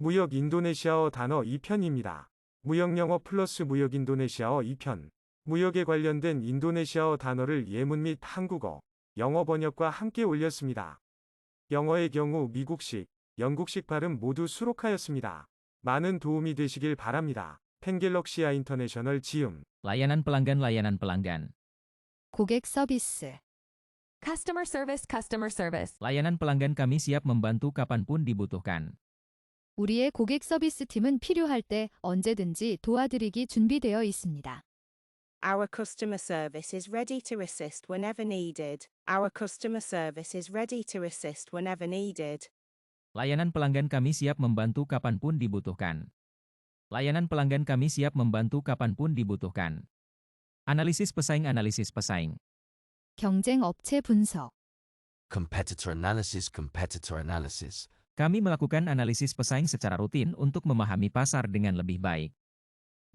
무역 인도네시아어 단어 2편입니다. 무역 영어 플러스 무역 인도네시아어 2편. 무역에 관련된 인도네시아어 단어를 예문 및 한국어, 영어 번역과 함께 올렸습니다. 영어의 경우 미국식, 영국식 발음 모두 수록하였습니다. 많은 도움이 되시길 바랍니다. 펜갤럭시아 인터내셔널 지음. Layanan pelanggan. 고객 서비스. Customer service, customer service. Layanan pelanggan kami siap membantu kapanpun dibutuhkan. 우리의 고객 서비스 팀은 필요할 때 언제든지 도와드리기 준비되어 있습니다. Our customer service is ready to assist whenever needed. Our customer service is ready to assist whenever needed. Layanan pelanggan kami siap membantu kapanpun dibutuhkan. Layanan pelanggan kami siap membantu kapanpun dibutuhkan. Analisis pesaing. 경쟁 업체 분석. Competitor analysis. Kami melakukan analisis pesaing secara rutin untuk memahami pasar dengan lebih baik.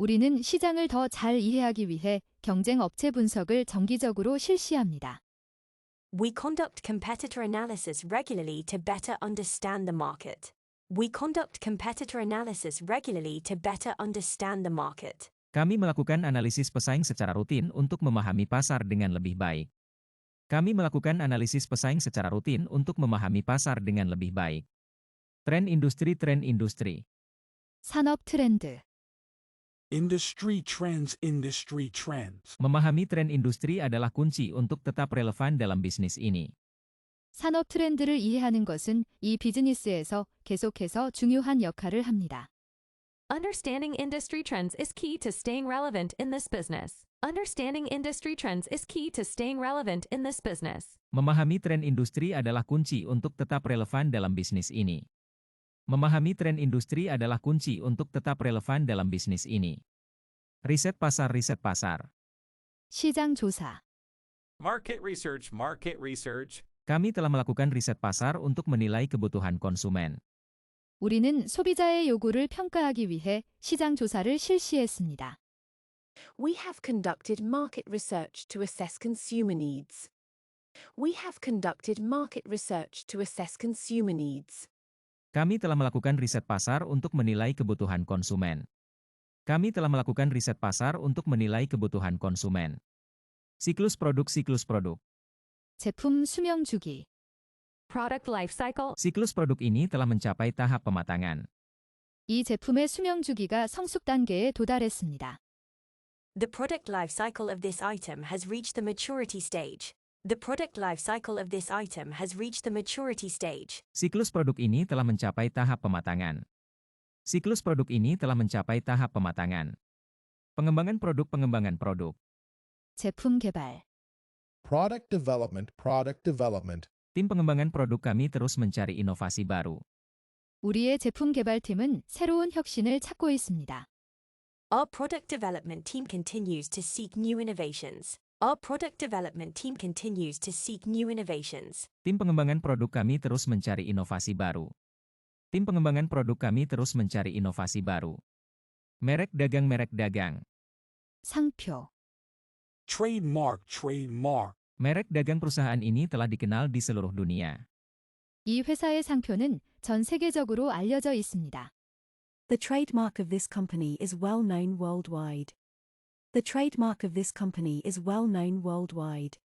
우리는 시장을 더 잘 이해하기 위해 경쟁 업체 분석을 정기적으로 실시합니다. We conduct competitor analysis regularly to better understand the market. We conduct competitor analysis regularly to better understand the market. Kami melakukan analisis pesaing secara rutin untuk memahami pasar dengan lebih baik. Kami melakukan analisis pesaing secara rutin untuk memahami pasar dengan lebih baik. Tren industri. 산업 트렌드. Industry trends. Memahami tren industri adalah kunci untuk tetap relevan dalam bisnis ini. 산업 트렌드를 이해하는 것은 이 비즈니스에서 계속해서 중요한 역할을 합니다. Understanding industry trends is key to staying relevant in this business. Understanding industry trends is key to staying relevant in this business. Memahami tren industri adalah kunci untuk tetap relevan dalam bisnis ini. Memahami tren industri adalah kunci untuk tetap relevan dalam bisnis ini. Riset pasar. 시장 조사. Market research. Kami telah melakukan riset pasar untuk menilai kebutuhan konsumen. 우리는 소비자의 요구를 평가하기 위해 시장 조사를 실시했습니다. We have conducted market research to assess consumer needs. We have conducted market research to assess consumer needs. Kami telah melakukan riset pasar untuk menilai kebutuhan konsumen. Kami telah melakukan riset pasar untuk menilai kebutuhan konsumen. Siklus produk. 제품 수명 주기. Product life cycle. Siklus produk ini telah mencapai tahap pematangan. 이 제품의 수명 주기가 성숙 단계에 도달했습니다. The product life cycle of this item has reached the maturity stage. The product life cycle of this item has reached the maturity stage. Siklus produk ini telah mencapai tahap pematangan. Siklus produk ini telah mencapai tahap pematangan. Pengembangan produk. 제품 개발. Product development. Tim pengembangan produk kami terus mencari inovasi baru. 우리의 제품 개발팀은 새로운 혁신을 찾고 있습니다. Our product development team continues to seek new innovations. Our product development team continues to seek new innovations. Tim pengembangan produk kami terus mencari inovasi baru. Tim pengembangan produk kami terus mencari inovasi baru. Merek dagang. 상표. Trademark. Merek dagang perusahaan ini telah dikenal di seluruh dunia. 이 회사의 상표는 전 세계적으로 알려져 있습니다. The trademark of this company is well known worldwide. The trademark of this company is well known worldwide.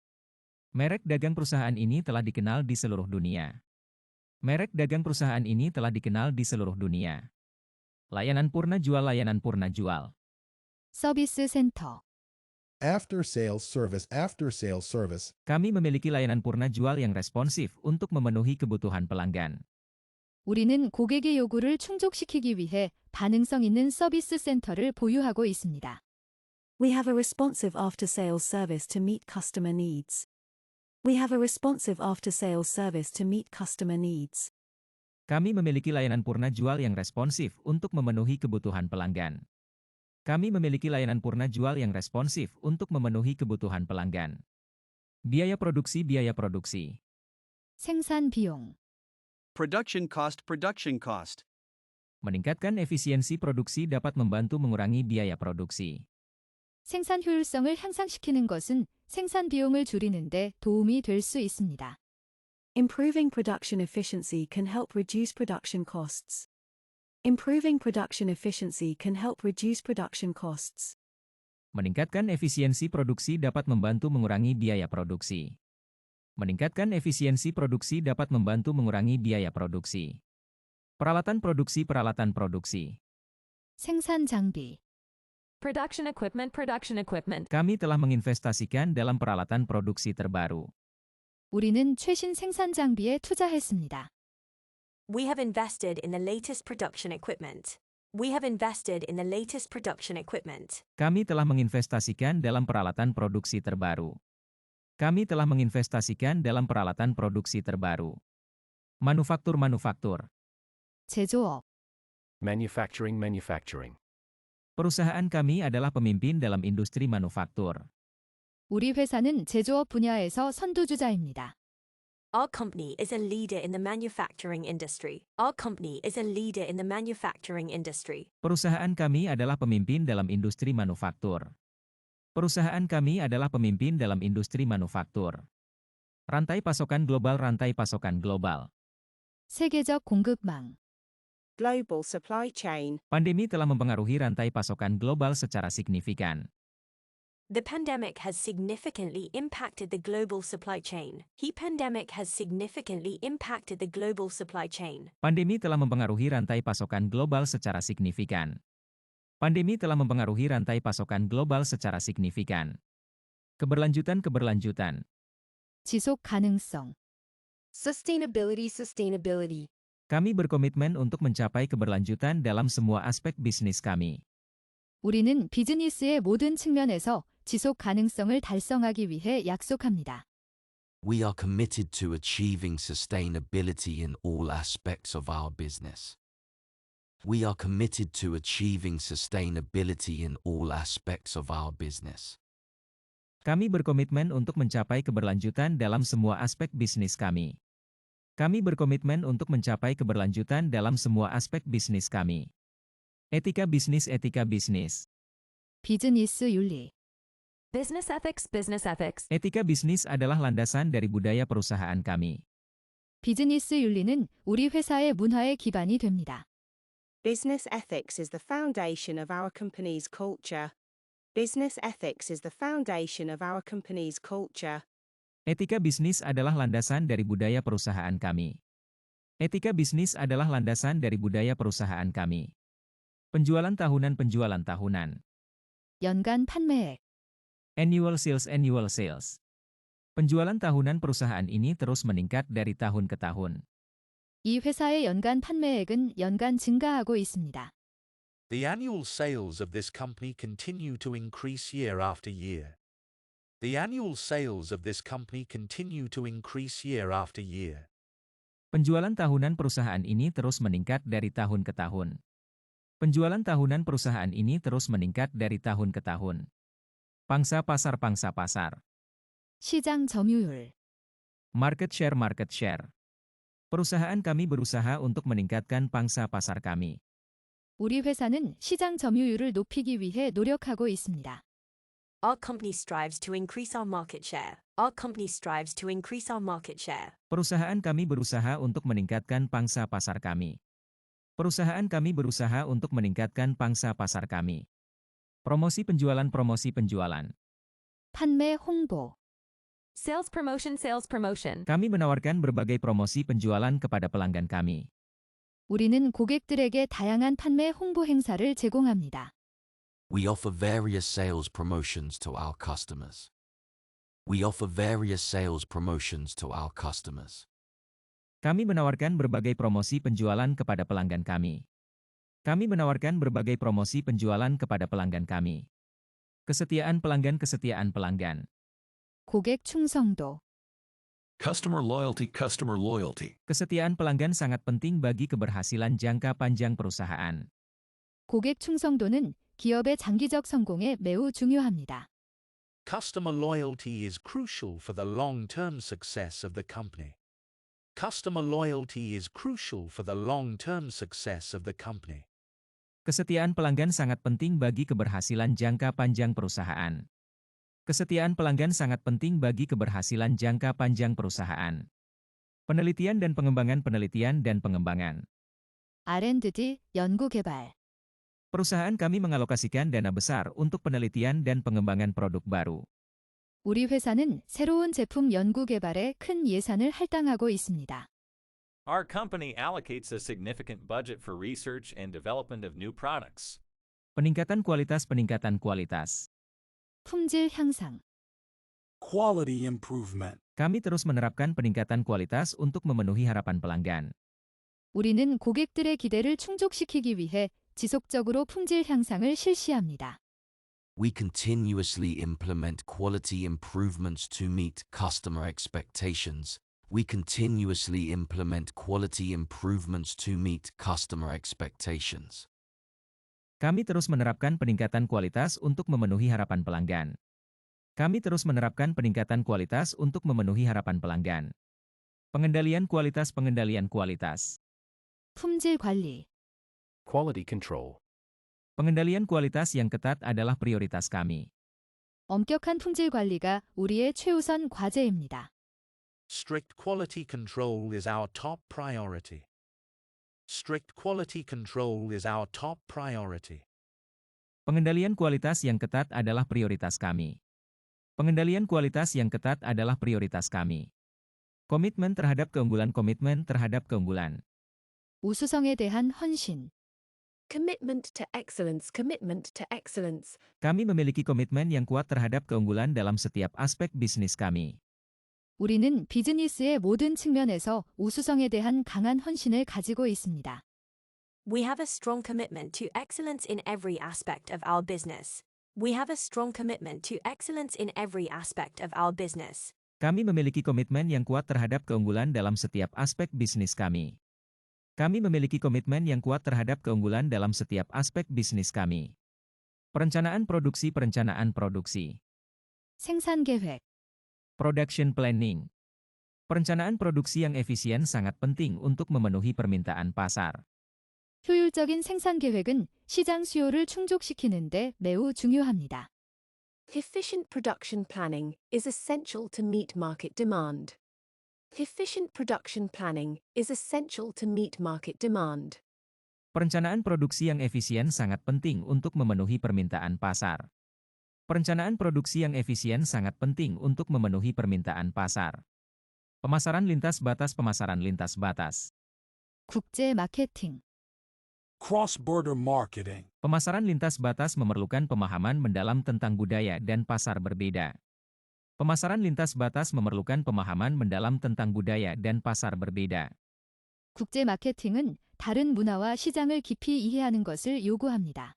Merek dagang perusahaan ini telah dikenal di seluruh dunia. Merek dagang perusahaan ini telah dikenal di seluruh dunia. Layanan purna jual. 서비스 센터. After sales service. Kami memiliki layanan purna jual yang responsif untuk memenuhi kebutuhan pelanggan. 우리는 고객의 요구를 충족시키기 위해 반응성 있는 서비스 센터를 보유하고 있습니다. We have a responsive after-sales service to meet customer needs. We have a responsive after-sales service to meet customer needs. Kami memiliki layanan purna jual yang responsif untuk memenuhi kebutuhan pelanggan. Kami memiliki layanan purna jual yang responsif untuk memenuhi kebutuhan pelanggan. Biaya produksi. 생산 비용. Production cost. Meningkatkan efisiensi produksi dapat membantu mengurangi biaya produksi. 생산 효율성을 향상시키는 것은 생산 비용을 줄이는 데 도움이 될 수 있습니다. Improving production efficiency can help reduce production costs. Improving production efficiency can help reduce production costs. Meningkatkan efisiensi produksi dapat membantu mengurangi biaya produksi. Meningkatkan efisiensi produksi dapat membantu mengurangi biaya produksi. Peralatan produksi. 생산 장비. Production equipment. Kami telah menginvestasikan dalam peralatan produksi terbaru. 우리는 최신 생산 장비에 투자했습니다. We have invested in the latest production equipment. We have invested in the latest production equipment. Kami telah menginvestasikan dalam peralatan produksi terbaru. Kami telah menginvestasikan dalam peralatan produksi terbaru. Manufaktur. 제조업. Manufacturing. Perusahaan kami adalah pemimpin dalam industri manufaktur. 우리 회사는 제조업 분야에서 선두주자입니다. Our company is a leader in the manufacturing industry. Our company is a leader in the manufacturing industry. Perusahaan kami adalah pemimpin dalam industri manufaktur. Perusahaan kami adalah pemimpin dalam industri manufaktur. Rantai pasokan global. 세계적 공급망. Global supply chain. Pandemi telah mempengaruhi rantai pasokan global secara signifikan. The pandemic has significantly impacted the global supply chain. Pandemic has significantly impacted the global supply chain. Pandemi telah mempengaruhi rantai pasokan global secara signifikan. Pandemi telah mempengaruhi rantai pasokan global secara signifikan. Keberlanjutan. 지속 가능성. Sustainability. Kami berkomitmen untuk mencapai keberlanjutan dalam semua aspek bisnis kami. 우리는 비즈니스의 모든 측면에서 지속 가능성을 달성하기 위해 약속합니다. We are committed to achieving sustainability in all aspects of our business. We are committed to achieving sustainability in all aspects of our business. Kami berkomitmen untuk mencapai keberlanjutan dalam semua aspek bisnis kami. Kami berkomitmen untuk mencapai keberlanjutan dalam semua aspek bisnis kami. Etika bisnis. 비즈니스 윤리. Business ethics. Etika bisnis adalah landasan dari budaya perusahaan kami. 비즈니스 윤리는 우리 회사의 문화의 기반이 됩니다. Business ethics is the foundation of our company's culture. Business ethics is the foundation of our company's culture. Etika bisnis adalah landasan dari budaya perusahaan kami. Etika bisnis adalah landasan dari budaya perusahaan kami. Penjualan tahunan. 연간 판매액. Annual sales. Penjualan tahunan perusahaan ini terus meningkat dari tahun ke tahun. 이 회사의 연간 판매액은 연간 증가하고 있습니다. The annual sales of this company continue to increase year after year. The annual sales of this company continue to increase year after year. Penjualan tahunan perusahaan ini terus meningkat dari tahun ke tahun. Penjualan tahunan perusahaan ini terus meningkat dari tahun ke tahun. Pangsa pasar. 시장 점유율. Market share. Perusahaan kami berusaha untuk meningkatkan pangsa pasar kami. 우리 회사는 시장 점유율을 높이기 위해 노력하고 있습니다. Our company strives to increase our market share. Our company strives to increase our market share. Perusahaan kami berusaha untuk meningkatkan pangsa pasar kami. Perusahaan kami berusaha untuk meningkatkan pangsa pasar kami. Promosi penjualan. 판매 홍보. Sales promotion. Kami menawarkan berbagai promosi penjualan kepada pelanggan kami. 우리는 고객들에게 다양한 판매 홍보 행사를 제공합니다. We offer various sales promotions to our customers. We offer various sales promotions to our customers. Kami menawarkan berbagai promosi penjualan kepada pelanggan kami. Kami menawarkan berbagai promosi penjualan kepada pelanggan kami. Kesetiaan pelanggan. 고객 충성도. Customer loyalty. Kesetiaan pelanggan sangat penting bagi keberhasilan jangka panjang perusahaan. 고객 충성도는 기업의 장기적 성공에 매우 중요합니다. Customer loyalty is crucial for the long-term success of the company. Customer loyalty is crucial for the long-term success of the company. Kesetiaan pelanggan sangat penting bagi keberhasilan jangka panjang perusahaan. Kesetiaan pelanggan sangat penting bagi keberhasilan jangka panjang perusahaan. Penelitian dan pengembangan. R&D, 연구개발. Perusahaan kami mengalokasikan dana besar untuk penelitian dan pengembangan produk baru. 우리 회사는 새로운 제품 연구개발에 큰 예산을 할당하고 있습니다. Our company allocates a significant budget for research and development of new products. Peningkatan kualitas. 품질 향상. Quality improvement. Kami terus menerapkan peningkatan kualitas untuk memenuhi harapan pelanggan. 우리는 고객들의 기대를 충족시키기 위해 지속적으로 품질 향상을 실시합니다. We continuously implement quality improvements to meet customer expectations. We continuously implement quality improvements to meet customer expectations. Kami terus menerapkan peningkatan kualitas untuk memenuhi harapan pelanggan. Kami terus menerapkan peningkatan kualitas untuk memenuhi harapan pelanggan. Pengendalian kualitas. 품질 관리. Quality control. Pengendalian kualitas yang ketat adalah prioritas kami. 엄격한 품질 관리가 우리의 최우선 과제입니다. Strict quality control is our top priority. Strict quality control is our top priority. Pengendalian kualitas yang ketat adalah prioritas kami. Pengendalian kualitas yang ketat adalah prioritas kami. Komitmen terhadap keunggulan. 우수성에 대한 헌신. Commitment to excellence. Commitment to excellence. Kami memiliki komitmen yang kuat terhadap keunggulan dalam setiap aspek bisnis kami. 우리는 비즈니스의 모든 측면에서 우수성에 대한 강한 헌신을 가지고 있습니다. We have a strong commitment to excellence in every aspect of our business. We have a strong commitment to excellence in every aspect of our business. Kami memiliki komitmen yang kuat terhadap keunggulan dalam setiap aspek bisnis kami. Kami memiliki komitmen yang kuat terhadap keunggulan dalam setiap aspek bisnis kami. Perencanaan produksi. 생산 계획. Production planning. Perencanaan produksi yang efisien sangat penting untuk memenuhi permintaan pasar. 효율적인 생산 계획은 시장 수요를 충족시키는 데 매우 중요합니다. Efficient production planning is essential to meet market demand. Efficient production planning is essential to meet market demand. Perencanaan produksi yang efisien sangat penting untuk memenuhi permintaan pasar. Perencanaan produksi yang efisien sangat penting untuk memenuhi permintaan pasar. Pemasaran lintas batas. 국제 마케팅. Cross-border marketing. Pemasaran lintas batas memerlukan pemahaman mendalam tentang budaya dan pasar berbeda. Pemasaran lintas batas memerlukan pemahaman mendalam tentang budaya dan pasar berbeda. 국제 마케팅은 다른 문화와 시장을 깊이 이해하는 것을 요구합니다.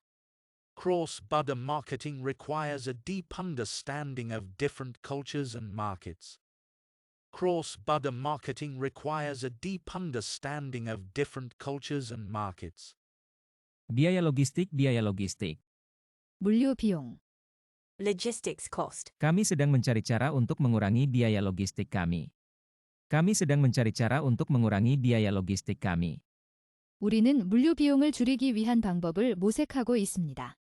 Cross-border marketing requires a deep understanding of different cultures and markets. Cross-border marketing requires a deep understanding of different cultures and markets. Biaya logistik. 물류 비용. Logistics cost. Kami sedang mencari cara untuk mengurangi biaya logistik kami. 우리는 물류 비용을 줄이기 위한 방법을 모색하고 있습니다.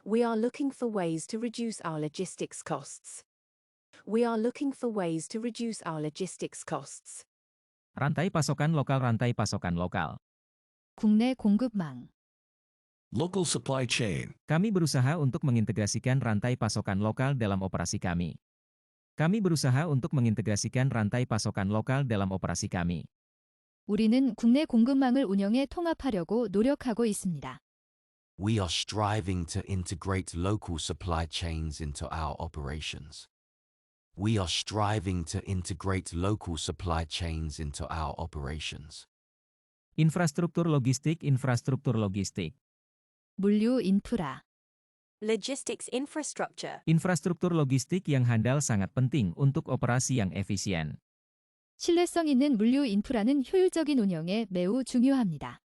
We are looking for ways to reduce our logistics costs. We are looking for ways to reduce our logistics costs. Rantai pasokan lokal. 국내 공급망. Local supply chain. Kami berusaha untuk mengintegrasikan rantai pasokan lokal dalam operasi kami. 우리는 국내 공급망을 운영에 통합하려고 노력하고 있습니다. We are striving to integrate local supply chains into our operations. We are striving to integrate local supply chains into our operations. Infrastruktur logistik. 물류 인프라. Logistics infrastructure. Infrastruktur logistik yang handal sangat penting untuk operasi yang efisien. 신뢰성 있는 물류 인프라는 효율적인 운영에 매우 중요합니다.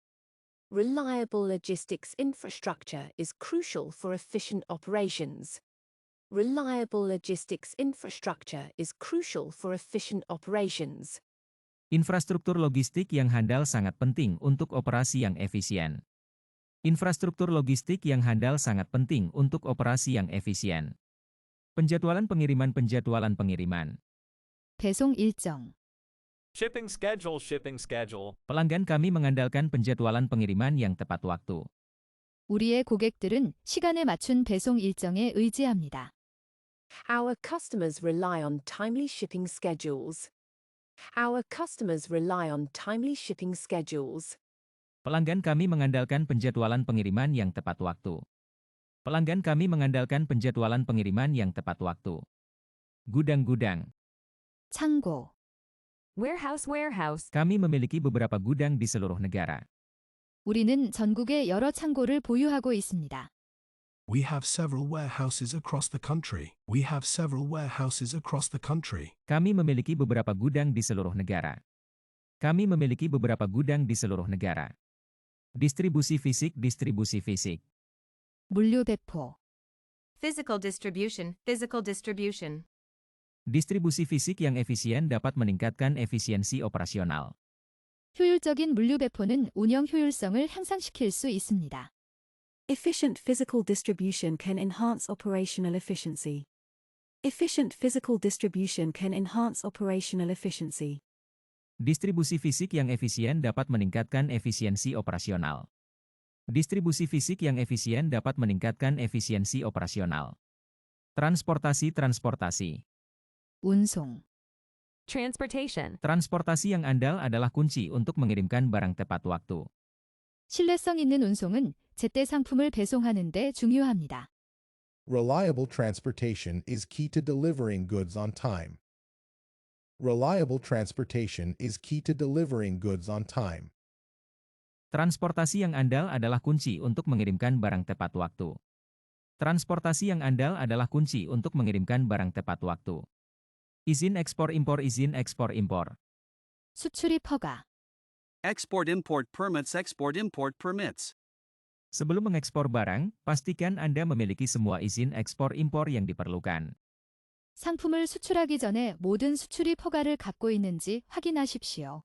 Reliable logistics infrastructure is crucial for efficient operations. Reliable logistics infrastructure is crucial for efficient operations. Infrastruktur logistik yang handal sangat penting untuk operasi yang efisien. Infrastruktur logistik yang handal sangat penting untuk operasi yang efisien. Penjadwalan pengiriman. 배송 일정. Shipping schedule, shipping schedule. Pelanggan kami mengandalkan penjadwalan pengiriman yang tepat waktu. 우리의 고객들은 시간에 맞춘 배송 일정에 의지합니다. Our customers rely on timely shipping schedules. Our customers rely on timely shipping schedules. Pelanggan kami mengandalkan penjadwalan pengiriman yang tepat waktu. Pelanggan kami mengandalkan penjadwalan pengiriman yang tepat waktu. Gudang-gudang. 창고. Warehouse, warehouse. Kami memiliki beberapa gudang di seluruh negara. 우리는 전국에 여러 창고를 보유하고 있습니다. We have several warehouses across the country. We have several warehouses across the country. Kami memiliki beberapa gudang di seluruh negara. Kami memiliki beberapa gudang di seluruh negara. Distribusi fisik, distribusi fisik. 물류 배포. Physical distribution, physical distribution. Distribusi fisik yang efisien dapat meningkatkan efisiensi operasional. 효율적인 물류 배포는 운영 효율성을 향상시킬 수 있습니다. Efficient physical distribution can enhance operational efficiency. Efficient physical distribution can enhance operational efficiency. Distribusi fisik yang efisien dapat meningkatkan efisiensi operasional. Distribusi fisik yang efisien dapat meningkatkan efisiensi operasional. Transportasi. 운송. Transportation. Transportasi yang andal adalah kunci untuk mengirimkan barang tepat waktu. 신뢰성 있는 운송은 제때 상품을 배송하는 데 중요합니다. Reliable transportation is key to delivering goods on time. Reliable transportation is key to delivering goods on time. Transportasi yang andal adalah kunci untuk mengirimkan barang tepat waktu. Transportasi yang andal adalah kunci untuk mengirimkan barang tepat waktu. Izin ekspor impor, izin ekspor impor. 수출입 허가. Export-import permits, export-import permits. Sebelum mengekspor barang, pastikan Anda memiliki semua izin ekspor impor yang diperlukan. 상품을 수출하기 전에 모든 수출입 허가를 갖고 있는지 확인하십시오.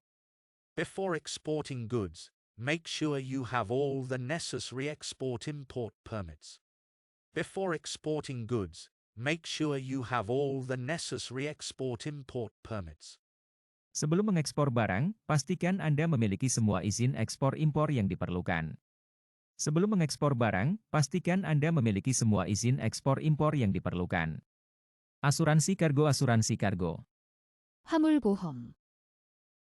Before exporting goods, make sure you have all the necessary export-import permits. Before exporting goods, make sure you have all the necessary export-import permits. Sebelum mengekspor barang, pastikan Anda memiliki semua izin ekspor impor yang diperlukan. Sebelum mengekspor barang, pastikan Anda memiliki semua izin ekspor impor yang diperlukan. Asuransi kargo, asuransi kargo. 화물보험.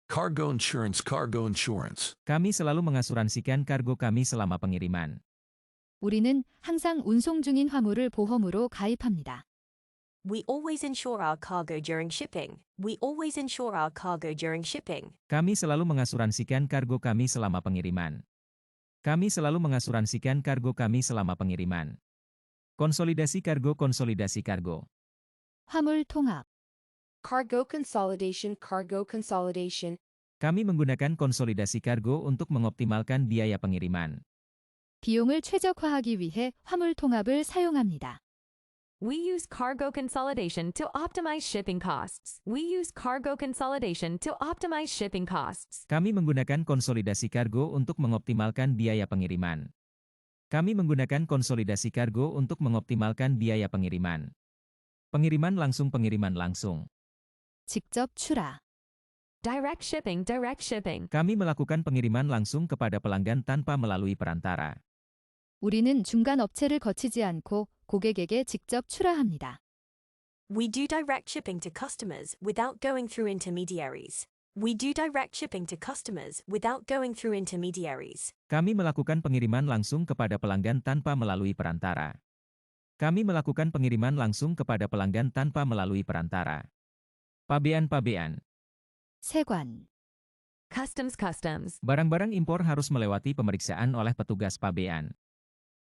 Cargo insurance, cargo insurance. Kami selalu mengasuransikan kargo kami selama pengiriman. 우리는 항상 운송 중인 화물을 보험으로 가입합니다. We always insure our cargo during shipping. We always insure our cargo during shipping. Kami selalu mengasuransikan kargo kami selama pengiriman. Kami selalu mengasuransikan kargo kami selama pengiriman. Konsolidasi kargo, konsolidasi kargo. 화물 통합. Cargo consolidation, cargo consolidation. Kami menggunakan konsolidasi kargo untuk mengoptimalkan biaya pengiriman. 비용을 최적화하기 위해 화물 통합을 사용합니다. We use cargo consolidation to optimize shipping costs. We use cargo consolidation to optimize shipping costs. Kami menggunakan konsolidasi kargo untuk mengoptimalkan biaya pengiriman. Kami menggunakan konsolidasi kargo untuk mengoptimalkan biaya pengiriman. Pengiriman langsung, pengiriman langsung. 직접 출하. Direct shipping, direct shipping. Kami melakukan pengiriman langsung kepada pelanggan tanpa melalui perantara. 우리는 중간 업체를 거치지 않고 고객에게 직접 출하합니다. We do direct shipping to customers without going through intermediaries. We do direct shipping to customers without going through intermediaries. Kami melakukan pengiriman langsung kepada pelanggan tanpa melalui perantara. Kami melakukan pengiriman langsung kepada pelanggan tanpa melalui perantara. Pabean-pabean. 세관. Customs. Barang-barang impor harus melewati pemeriksaan oleh petugas pabean.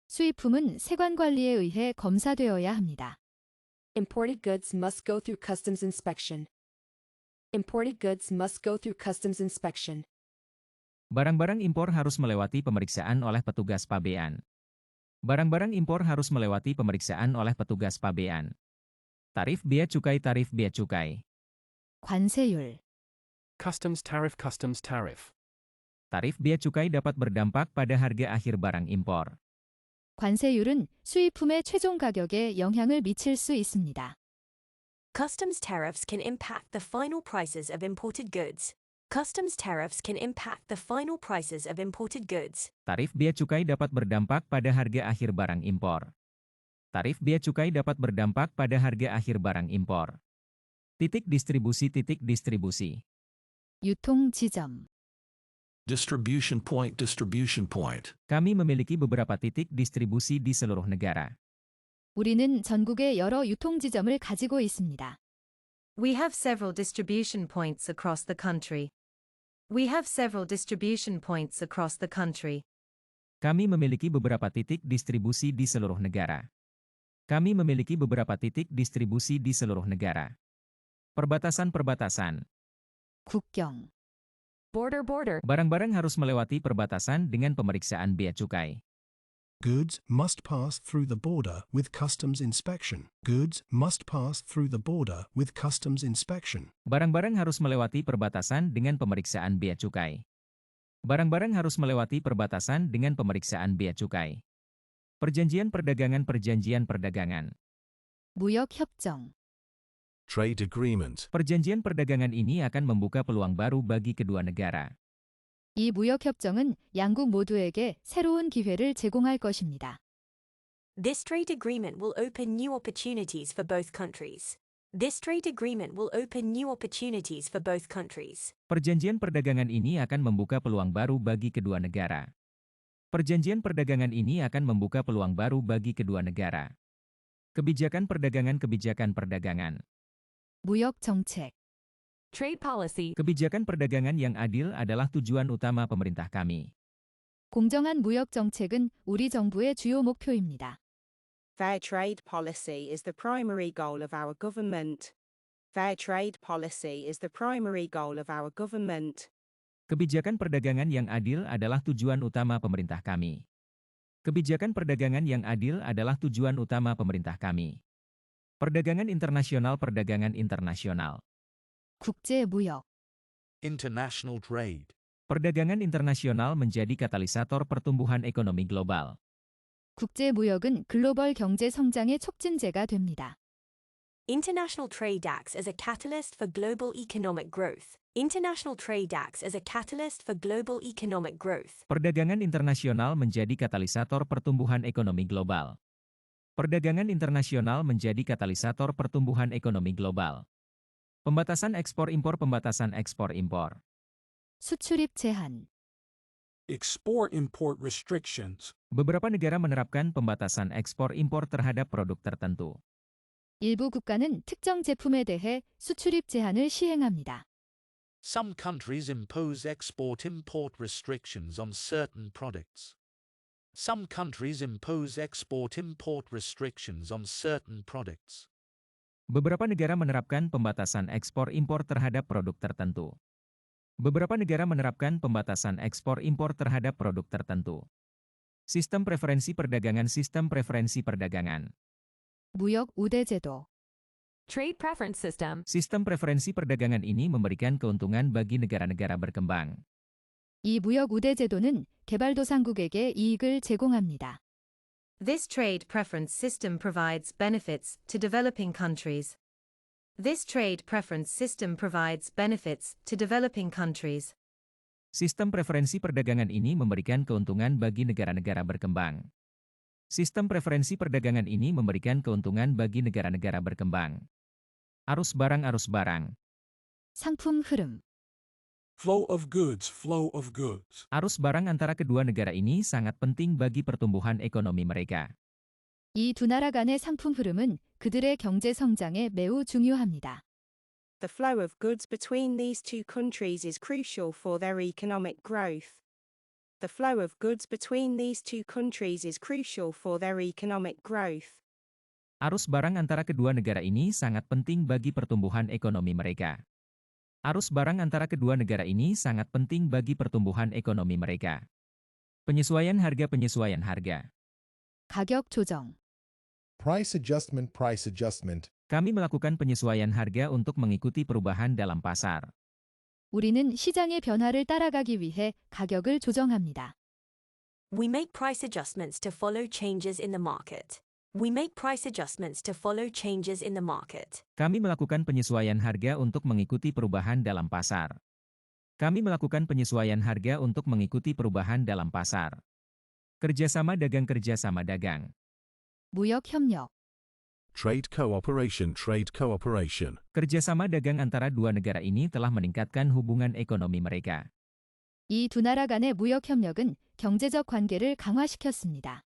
수입품은 세관 관리에 의해 검사되어야 합니다. Imported goods must go through customs inspection. Imported goods must go through customs inspection. Barang-barang impor harus melewati pemeriksaan oleh petugas pabean. Barang-barang impor harus melewati pemeriksaan oleh petugas pabean. Tarif bea cukai, tarif bea cukai. 관세율. Customs tariff, customs tariff. Tarif bea cukai dapat berdampak pada harga akhir barang impor. 관세율은 수입품의 최종 가격에 영향을 미칠 수 있습니다. Customs tariffs can impact the final prices of imported goods. Customs tariffs can impact the final prices of imported goods. Tarif bea cukai dapat berdampak pada harga akhir barang impor. Tarif bea cukai dapat berdampak pada harga akhir barang impor. Titik distribusi. 유통 지점. Distribution point. Distribution point. Kami memiliki beberapa titik distribusi di seluruh negara. 우리는 전국에 여러 유통 지점을 가지고 있습니다. We have several distribution points across the country. We have several distribution points across the country. Kami memiliki beberapa titik distribusi di seluruh negara. Kami memiliki beberapa titik distribusi di seluruh negara. Perbatasan. 국경. Border. Barang-barang harus melewati perbatasan dengan pemeriksaan bea cukai. Goods must pass through the border with customs inspection. Goods must pass through the border with customs inspection. Barang-barang harus melewati perbatasan dengan pemeriksaan bea cukai. Barang-barang harus melewati perbatasan dengan pemeriksaan bea cukai. Perjanjian perdagangan. 무역 협정. Trade agreement. Perjanjian perdagangan ini akan membuka peluang baru bagi kedua negara. 이 무역 협정은 양국 모두에게 새로운 기회를 제공할 것입니다. This trade agreement will open new opportunities for both countries. This trade agreement will open new opportunities for both countries. Perjanjian perdagangan ini akan membuka peluang baru bagi kedua negara. Perjanjian perdagangan ini akan membuka peluang baru bagi kedua negara. Kebijakan perdagangan. 무역 정책. Trade policy. Kebijakan perdagangan yang adil adalah tujuan utama pemerintah kami. 공정한 무역 정책은 우리 정부의 주요 목표입니다. Fair trade policy is the primary goal of our government. Fair trade policy is the primary goal of our government. Kebijakan perdagangan yang adil adalah tujuan utama pemerintah kami. Kebijakan perdagangan yang adil adalah tujuan utama pemerintah kami. Perdagangan internasional. 국제 무역. International trade. Perdagangan internasional menjadi katalisator pertumbuhan ekonomi global. 국제 무역은 글로벌 경제 성장의 촉진제가 됩니다. International trade acts as a catalyst for global economic growth. International trade acts as a catalyst for global economic growth. Perdagangan internasional menjadi katalisator pertumbuhan ekonomi global. Perdagangan internasional menjadi katalisator pertumbuhan ekonomi global. Pembatasan ekspor-impor. 수출입 제한. Export-import restrictions. Beberapa negara menerapkan pembatasan ekspor-impor terhadap produk tertentu. 일부 국가는 특정 제품에 대해 수출입 제한을 시행합니다. Some countries impose export-import restrictions on certain products. Some countries impose export-import restrictions on certain products. Beberapa negara menerapkan pembatasan ekspor-impor terhadap produk tertentu. Beberapa negara menerapkan pembatasan ekspor-impor terhadap produk tertentu. Sistem preferensi perdagangan. 무역 우대 제도. Trade preference system. Sistem preferensi perdagangan ini memberikan keuntungan bagi negara-negara berkembang. 이 무역 우대 제도는 개발도상국에게 이익을 제공합니다. This trade preference system provides benefits to developing countries. This trade preference system provides benefits to developing countries. Sistem preferensi perdagangan ini memberikan keuntungan bagi negara-negara berkembang. Sistem preferensi perdagangan ini memberikan keuntungan bagi negara-negara berkembang. Arus barang. 상품 흐름. Flow of goods. Arus barang antara kedua negara ini sangat penting bagi pertumbuhan ekonomi mereka. 이 두 나라 간의 상품 흐름은 그들의 경제 성장에 매우 중요합니다. The flow of goods between these two countries is crucial for their economic growth. The flow of goods between these two countries is crucial for their economic growth. Arus barang antara kedua negara ini sangat penting bagi pertumbuhan ekonomi mereka. Arus barang antara kedua negara ini sangat penting bagi pertumbuhan ekonomi mereka. Penyesuaian harga. 가격 조정. Price adjustment. Kami melakukan penyesuaian harga untuk mengikuti perubahan dalam pasar. 우리는 시장의 변화를 따라가기 위해 가격을 조정합니다. We make price adjustments to follow changes in the market. We make price adjustments to follow changes in the market. Kami melakukan penyesuaian harga untuk mengikuti perubahan dalam pasar. Kami melakukan penyesuaian harga untuk mengikuti perubahan dalam pasar. Kerjasama dagang. 무역 협력, Trade cooperation. Trade cooperation. Kerjasama dagang antara dua negara ini telah meningkatkan hubungan ekonomi mereka. 이 두 나라 간의 무역 협력은 경제적 관계를 강화시켰습니다.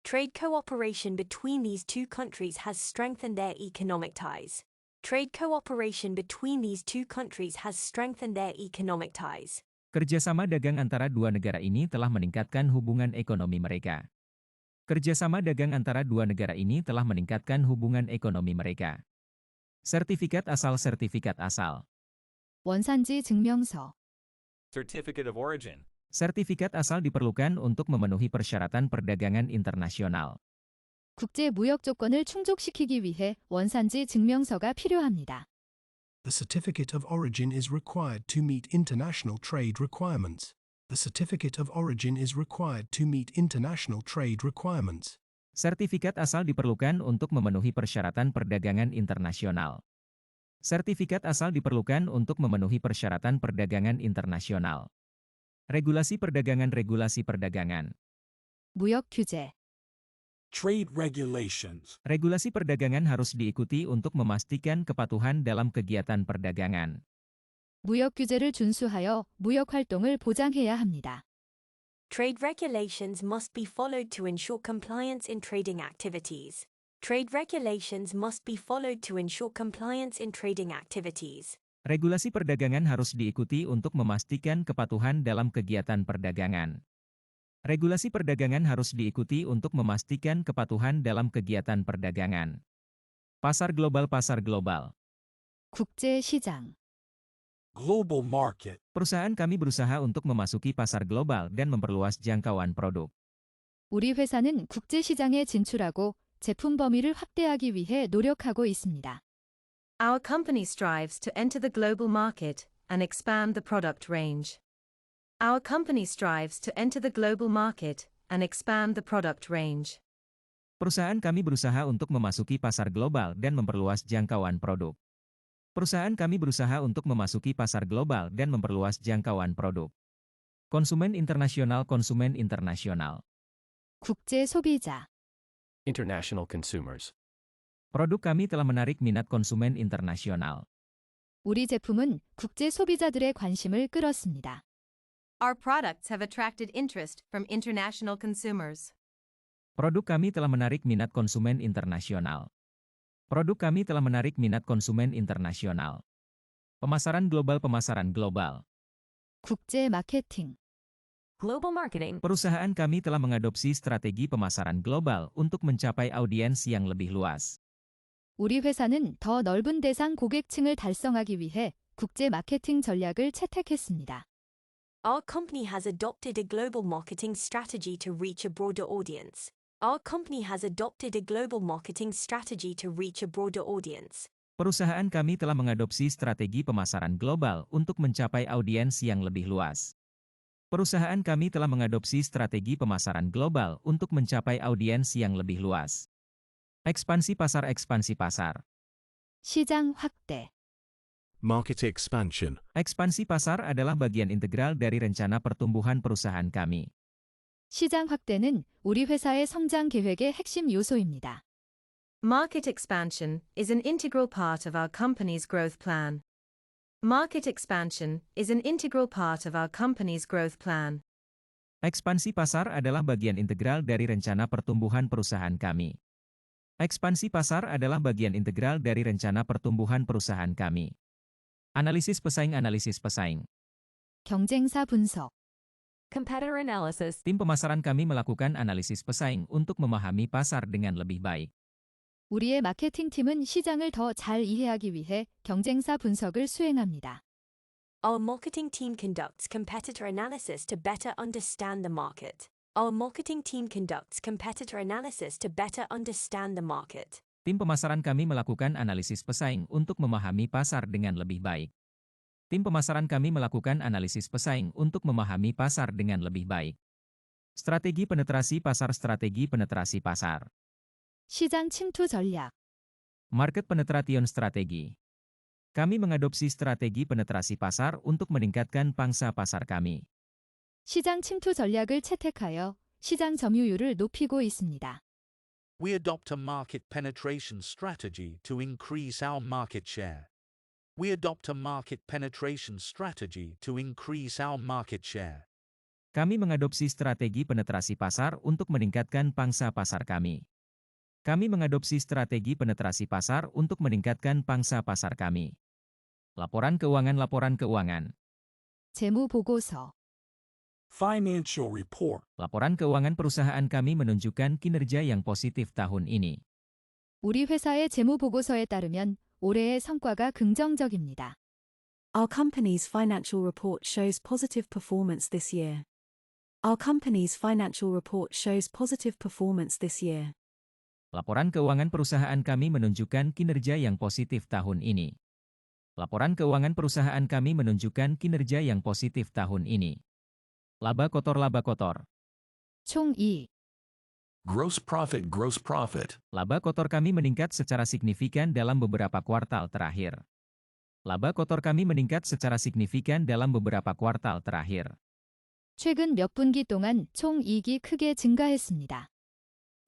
Trade cooperation between these two countries has strengthened their economic ties. Trade cooperation between these two countries has strengthened their economic ties. Kerjasama dagang antara dua negara ini telah meningkatkan hubungan ekonomi mereka. Kerjasama dagang antara dua negara ini telah meningkatkan hubungan ekonomi mereka. Sertifikat asal. 원산지 증명서, Certificate of origin. Sertifikat asal diperlukan untuk memenuhi persyaratan perdagangan internasional. 국제 무역 조건을 충족시키기 위해 원산지 증명서가 필요합니다. The certificate of origin is required to meet international trade requirements. The certificate of origin is required to meet international trade requirements. Sertifikat asal diperlukan untuk memenuhi persyaratan perdagangan internasional. Sertifikat asal diperlukan untuk memenuhi persyaratan perdagangan internasional. Regulasi perdagangan. 무역 규제, Trade regulations. Regulasi perdagangan harus diikuti untuk memastikan kepatuhan dalam kegiatan perdagangan. 무역 규제를 준수하여 무역 활동을 보장해야 합니다. Trade regulations must be followed to ensure compliance in trading activities. Trade regulations must be followed to ensure compliance in trading activities. Regulasi perdagangan harus diikuti untuk memastikan kepatuhan dalam kegiatan perdagangan. Regulasi perdagangan harus diikuti untuk memastikan kepatuhan dalam kegiatan perdagangan. Pasar global. 국제 시장, Global market. Perusahaan kami berusaha untuk memasuki pasar global dan memperluas jangkauan produk. 우리 회사는 국제 시장에 진출하고 제품 범위를 확대하기 위해 노력하고 있습니다. Our company strives to enter the global market and expand the product range. Our company strives to enter the global market and expand the product range. Perusahaan kami berusaha untuk memasuki pasar global dan memperluas jangkauan produk. Perusahaan kami berusaha untuk memasuki pasar global dan memperluas jangkauan produk. Konsumen internasional. 국제 소비자, International consumers. Produk kami telah menarik minat konsumen internasional. 우리 제품은 국제 소비자들의 관심을 끌었습니다. Our products have attracted interest from international consumers. Produk kami telah menarik minat konsumen internasional. Produk kami telah menarik minat konsumen internasional. Pemasaran global. 국제 마케팅, Global marketing. Perusahaan kami telah mengadopsi strategi pemasaran global untuk mencapai audiens yang lebih luas. 우리 회사는 더 넓은 대상 고객층을 달성하기 위해 국제 마케팅 전략을 채택했습니다. Our company has adopted a global marketing strategy to reach a broader audience. Our company has adopted a global marketing strategy to reach a broader audience. Perusahaan kami telah mengadopsi strategi pemasaran global untuk mencapai audiens yang lebih luas. Perusahaan kami telah mengadopsi strategi pemasaran global untuk mencapai audiens yang lebih luas. Ekspansi pasar. 시장 확대, Market expansion. Ekspansi pasar adalah bagian integral dari rencana pertumbuhan perusahaan kami. 시장 확대는 우리 회사의 성장 계획의 핵심 요소입니다. Market expansion is an integral part of our company's growth plan. Market expansion is an integral part of our company's growth plan. Ekspansi pasar adalah bagian integral dari rencana pertumbuhan perusahaan kami. Ekspansi pasar adalah bagian integral dari rencana pertumbuhan perusahaan kami. Analisis pesaing. 경쟁사 분석, Competitor analysis. Tim pemasaran kami melakukan analisis pesaing untuk memahami pasar dengan lebih baik. 우리의 마케팅팀은 시장을 더 잘 이해하기 위해 경쟁사 분석을 수행합니다. Our marketing team conducts competitor analysis to better understand the market. Our marketing team conducts competitor analysis to better understand the market. Tim pemasaran kami melakukan analisis pesaing untuk memahami pasar dengan lebih baik. Tim pemasaran kami melakukan analisis pesaing untuk memahami pasar dengan lebih baik. Strategi penetrasi pasar. 시장 침투 전략, Market penetration strategi. Kami mengadopsi strategi penetrasi pasar untuk meningkatkan pangsa pasar kami. 시장 침투 전략을 채택하여 시장 점유율을 높이고 있습니다. We adopt a market penetration strategy to increase our market share. We adopt a market penetration strategy to increase our market share. Kami mengadopsi strategi penetrasi pasar untuk meningkatkan pangsa pasar kami. Kami mengadopsi strategi penetrasi pasar untuk meningkatkan pangsa pasar kami. Laporan keuangan. 재무 보고서. Financial report. Laporan keuangan perusahaan kami menunjukkan kinerja yang positif tahun ini. 우리 회사의 재무 보고서에 따르면 올해의 성과가 긍정적입니다. Our company's financial report shows positive performance this year. Our company's financial report shows positive performance this year. Laporan keuangan perusahaan kami menunjukkan kinerja yang positif tahun ini. Laporan keuangan perusahaan kami menunjukkan kinerja yang positif tahun ini. Laba kotor. 총 2. Gross profit. Laba kotor kami meningkat secara signifikan dalam beberapa kuartal terakhir. Laba kotor kami meningkat secara signifikan dalam beberapa kuartal terakhir. 최근 몇 분기 동안 총 이익이 크게 증가했습니다.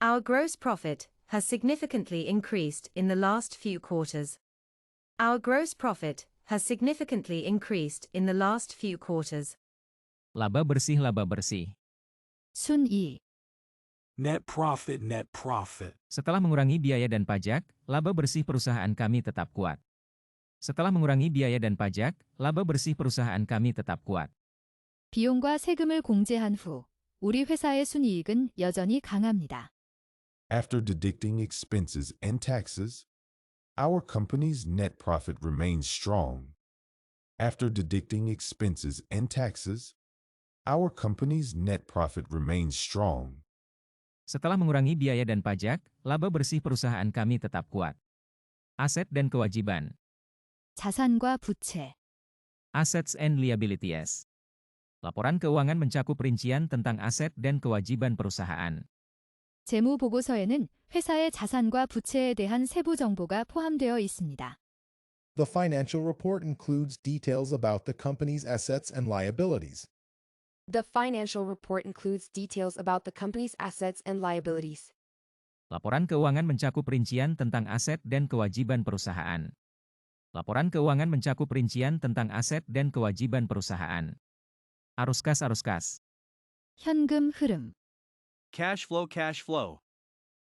Our gross profit has significantly increased in the last few quarters. Our gross profit has significantly increased in the last few quarters. Laba bersih. 순이익. Net profit. Setelah mengurangi biaya dan pajak, laba bersih perusahaan kami tetap kuat. Setelah mengurangi biaya dan pajak, laba bersih perusahaan kami tetap kuat. 비용과 세금을 공제한 후 우리 회사의 순이익은 여전히 강합니다. After deducting expenses and taxes, our company's net profit remains strong. After deducting expenses and taxes, our company's net profit remains strong. Setelah mengurangi biaya dan pajak, laba bersih perusahaan kami tetap kuat. Aset dan kewajiban. 자산과 부채. Assets and liabilities. Laporan keuangan mencakup rincian tentang aset dan kewajiban perusahaan. 재무 보고서에는 회사의 자산과 부채에 대한 세부 정보가 포함되어 있습니다. The financial report includes details about the company's assets and liabilities. The financial report includes details about the company's assets and liabilities. Laporan keuangan mencakup rincian tentang aset dan kewajiban perusahaan. Laporan keuangan mencakup rincian tentang aset dan kewajiban perusahaan. Arus kas. 현금 흐름. Cash flow.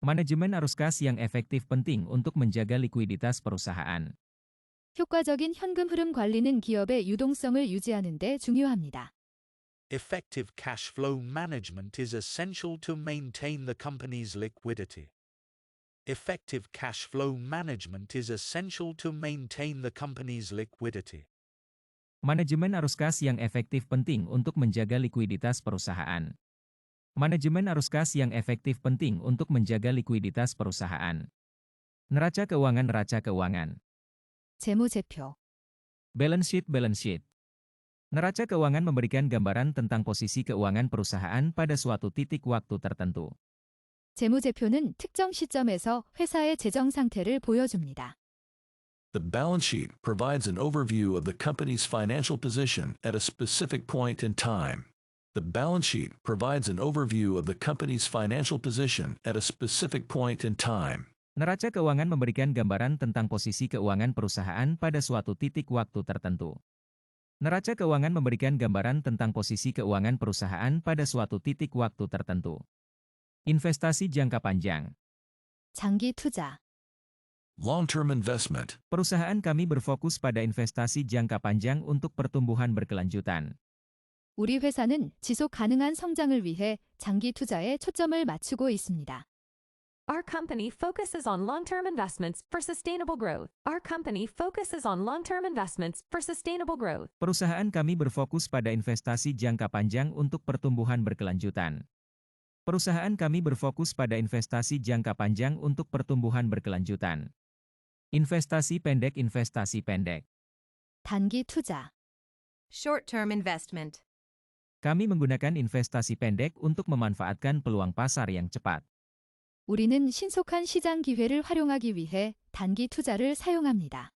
Manajemen arus kas yang efektif penting untuk menjaga likuiditas perusahaan. 효과적인 현금 흐름 관리는 기업의 유동성을 유지하는 데 중요합니다. Effective cash flow management is essential to maintain the company's liquidity. Effective cash flow management is essential to maintain the company's liquidity. Manajemen arus kas yang efektif penting untuk menjaga likuiditas perusahaan. Manajemen arus kas yang efektif penting untuk menjaga likuiditas perusahaan. Neraca keuangan. 재무제표. Balance sheet. Neraca keuangan memberikan gambaran tentang posisi keuangan perusahaan pada suatu titik waktu tertentu. 재무제표는 특정 시점에서 회사의 재정 상태를 보여줍니다. The balance sheet provides an overview of the company's financial position at a specific point in time. The balance sheet provides an overview of the company's financial position at a specific point in time. Neraca keuangan memberikan gambaran tentang posisi keuangan perusahaan pada suatu titik waktu tertentu. Neraca keuangan memberikan gambaran tentang posisi keuangan perusahaan pada suatu titik waktu tertentu. Investasi jangka panjang. 장기 투자. Long-term investment. Perusahaan kami berfokus pada investasi jangka panjang untuk pertumbuhan berkelanjutan. 우리 회사는 지속 가능한 성장을 위해 장기 투자에 초점을 맞추고 있습니다. Our company focuses on long-term investments for sustainable growth. Our company focuses on long-term investments for sustainable growth. Perusahaan kami berfokus pada investasi jangka panjang untuk pertumbuhan berkelanjutan. Perusahaan kami berfokus pada investasi jangka panjang untuk pertumbuhan berkelanjutan. Investasi pendek. 단기 투자. Short-term investment. Kami menggunakan investasi pendek untuk memanfaatkan peluang pasar yang cepat. 우리는 신속한 시장 기회를 활용하기 위해 단기 투자를 사용합니다.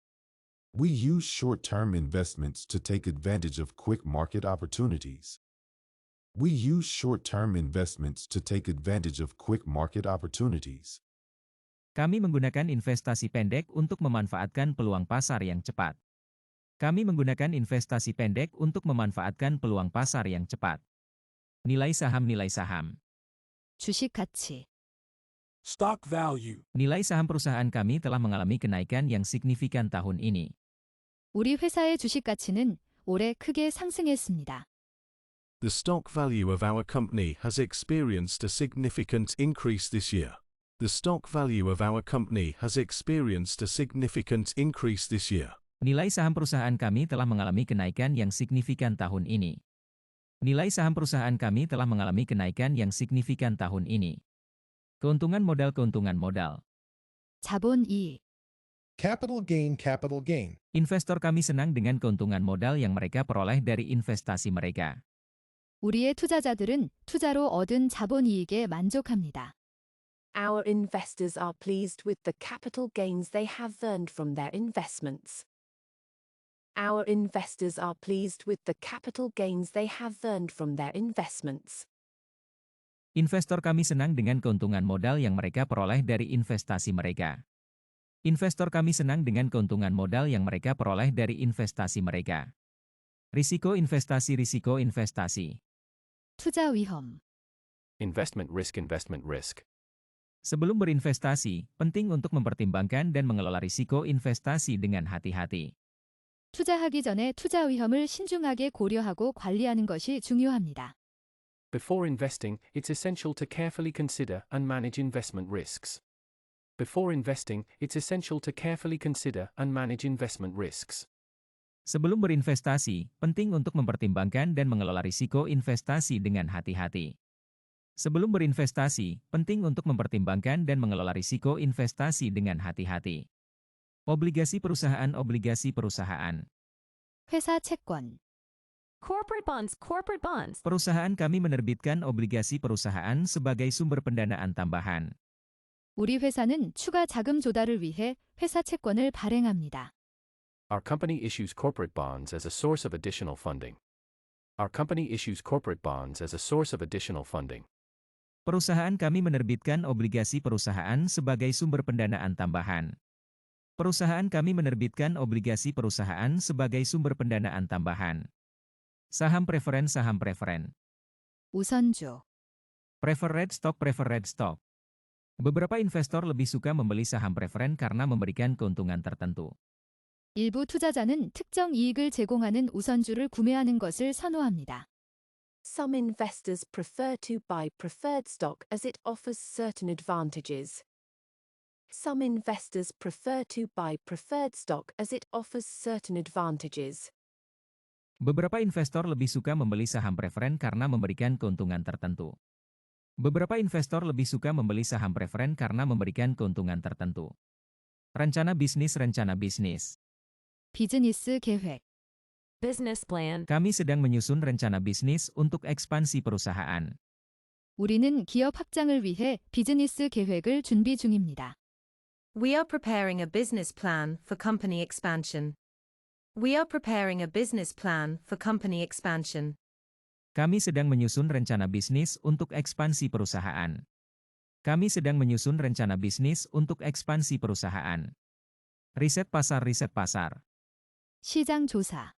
We use short-term investments to take advantage of quick market opportunities. We use short-term investments to take advantage of quick market opportunities. Kami menggunakan investasi pendek untuk memanfaatkan peluang pasar yang cepat. Kami menggunakan investasi pendek untuk memanfaatkan peluang pasar yang cepat. Nilai saham. 주식 가치. Stock value. Nilai saham perusahaan kami telah mengalami kenaikan yang signifikan tahun ini. 우리 회사의 주식 가치는 올해 크게 상승했습니다. The stock value of our company has experienced a significant increase this year. The stock value of our company has experienced a significant increase this year. Nilai saham perusahaan kami telah mengalami kenaikan yang signifikan tahun ini. Nilai saham perusahaan kami telah mengalami kenaikan yang signifikan tahun ini. Keuntungan modal. 자본 이익. Capital gain. Investor kami senang dengan keuntungan modal yang mereka peroleh dari investasi mereka. 우리의 투자자들은 투자로 얻은 자본 이익에 만족합니다. Our investors are pleased with the capital gains they have earned from their investments. Our investors are pleased with the capital gains they have earned from their investments. Investor kami senang dengan keuntungan modal yang mereka peroleh dari investasi mereka. Investor kami senang dengan keuntungan modal yang mereka peroleh dari investasi mereka. Risiko investasi. 투자 위험. Investment risk. Sebelum berinvestasi, penting untuk mempertimbangkan dan mengelola risiko investasi dengan hati-hati. 투자하기 전에 투자 위험을 신중하게 고려하고 관리하는 것이 중요합니다. Before investing, it's essential to carefully consider and manage investment risks. Before investing, it's essential to carefully consider and manage investment risks. Sebelum berinvestasi, penting untuk mempertimbangkan dan mengelola risiko investasi dengan hati-hati. Sebelum berinvestasi, penting untuk mempertimbangkan dan mengelola risiko investasi dengan hati-hati. Obligasi perusahaan. 회사 채권. Corporate bonds. Perusahaan kami menerbitkan obligasi perusahaan sebagai sumber pendanaan tambahan. 우리 회사는 추가 자금 조달을 위해 회사 채권을 발행합니다. Our company issues corporate bonds as a source of additional funding. Perusahaan kami menerbitkan obligasi perusahaan sebagai sumber pendanaan tambahan. Perusahaan kami menerbitkan obligasi perusahaan sebagai sumber pendanaan tambahan. Saham preferen. 우선주. Preferred stock. Beberapa investor lebih suka membeli saham preferen karena memberikan keuntungan tertentu. 일부 투자자는 특정 이익을 제공하는 우선주를 구매하는 것을 선호합니다. Some investors prefer to buy preferred stock as it offers certain advantages. Some investors prefer to buy preferred stock as it offers certain advantages. Beberapa investor lebih suka membeli saham preferen karena memberikan keuntungan tertentu. Beberapa investor lebih suka membeli saham preferen karena memberikan keuntungan tertentu. Rencana bisnis. 비즈니스 계획. Business plan. Kami sedang menyusun rencana bisnis untuk ekspansi perusahaan. 우리는 기업 확장을 위해 비즈니스 계획을 준비 중입니다. We are preparing a business plan for company expansion. Kami sedang menyusun rencana bisnis untuk ekspansi perusahaan. Kami sedang menyusun rencana bisnis untuk ekspansi perusahaan. Riset pasar. 시장 조사.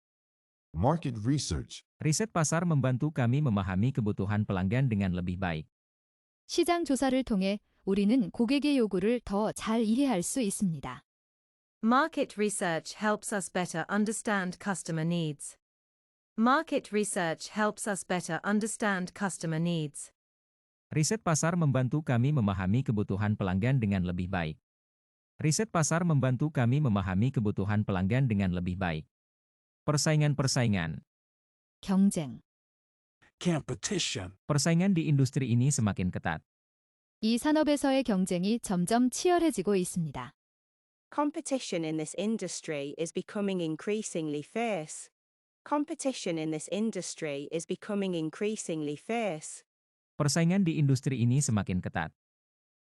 Market research. Riset pasar membantu kami memahami kebutuhan pelanggan dengan lebih baik. 시장 조사를 통해 우리는 고객의 요구를 더 잘 이해할 수 있습니다. Market research helps us better understand customer needs. Riset pasar membantu kami memahami kebutuhan pelanggan dengan lebih baik. Riset pasar membantu kami memahami kebutuhan pelanggan dengan lebih baik. Persaingan. 경쟁. Competition. Persaingan di industri ini semakin ketat. 이 산업에서의 경쟁이 점점 치열해지고 있습니다. Competition in this industry is becoming increasingly fierce. Persaingan di industri ini semakin ketat.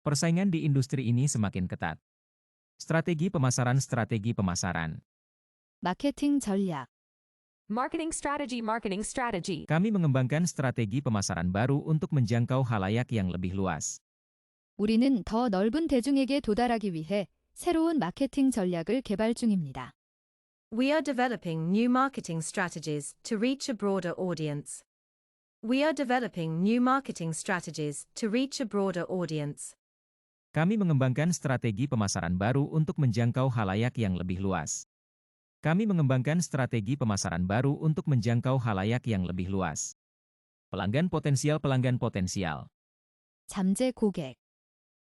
Persaingan di industri ini semakin ketat. Strategi pemasaran. 마케팅 전략. Marketing strategy. Kami mengembangkan strategi pemasaran baru untuk menjangkau halayak yang lebih luas. 우리는 더 넓은 대중에게 도달하기 위해 새로운 마케팅 전략을 개발 중입니다. We are developing new marketing strategies to reach a broader audience. We are developing new marketing strategies to reach a broader audience. Kami mengembangkan strategi pemasaran baru untuk menjangkau halayak yang lebih luas. Kami mengembangkan strategi pemasaran baru untuk menjangkau halayak yang lebih luas. Pelanggan potensial. 잠재 고객.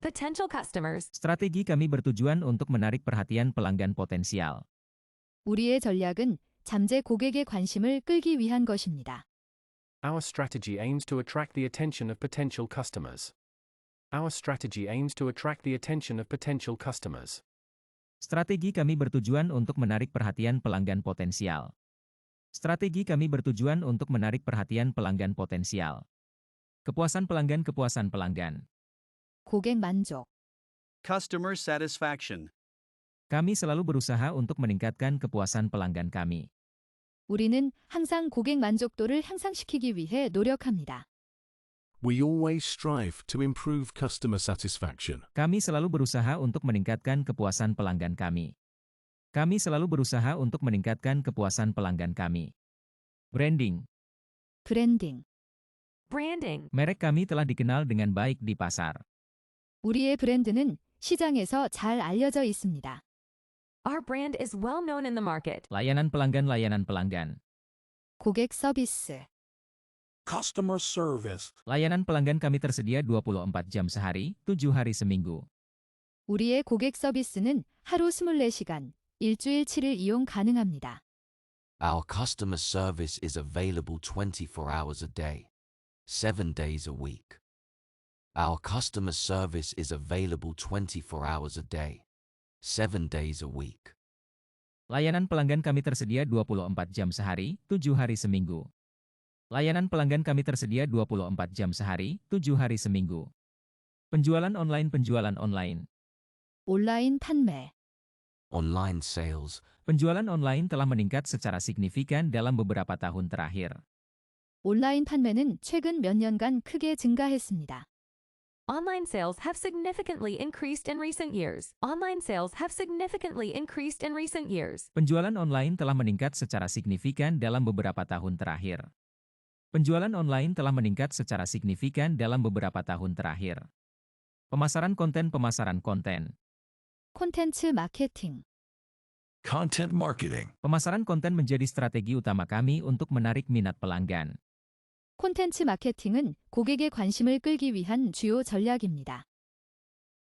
Potential customers. Strategi kami bertujuan untuk menarik perhatian pelanggan potensial. 우리의 전략은 잠재 고객의 관심을 끌기 위한 것입니다. Our strategy aims to attract the attention of potential customers. Our strategy aims to attract the attention of potential customers. Strategi kami bertujuan untuk menarik perhatian pelanggan potensial. Strategi kami bertujuan untuk menarik perhatian pelanggan potensial. Kepuasan pelanggan. 고객 만족. Customer satisfaction. Kami selalu berusaha untuk meningkatkan kepuasan pelanggan kami. 우리는 항상 고객 만족도를 향상시키기 위해 노력합니다. We always strive to improve customer satisfaction. Kami selalu berusaha untuk meningkatkan kepuasan pelanggan kami. Kami selalu berusaha untuk meningkatkan kepuasan pelanggan kami. Branding. 브랜딩. Branding. Merek kami telah dikenal dengan baik di pasar. 우리의 브랜드는 시장에서 잘 알려져 있습니다. Our brand is well known in the market. Layanan pelanggan. 고객 서비스. Customer service. Layanan pelanggan kami tersedia 24 jam sehari, 7 hari seminggu. 우리의 고객 서비스는 하루 24시간, 일주일 7일 이용 가능합니다. Our customer service is available 24 hours a day, 7 days a week. Our customer service is available 24 hours a day, 7 days a week. Layanan pelanggan kami tersedia 24 jam sehari, 7 hari seminggu. Layanan pelanggan kami tersedia 24 jam sehari, 7 hari seminggu. Penjualan online. 온라인 판매. Online sales. Penjualan online telah meningkat secara signifikan dalam beberapa tahun terakhir. 온라인 판매는 최근 몇 년간 크게 증가했습니다. Online sales have significantly increased in recent years. Penjualan online telah meningkat secara signifikan dalam beberapa tahun terakhir. Penjualan online telah meningkat secara signifikan dalam beberapa tahun terakhir. Pemasaran konten. 콘텐츠 마케팅. Content marketing. Pemasaran konten menjadi strategi utama kami untuk menarik minat pelanggan. 콘텐츠 마케팅은 고객의 관심을 끌기 위한 주요 전략입니다.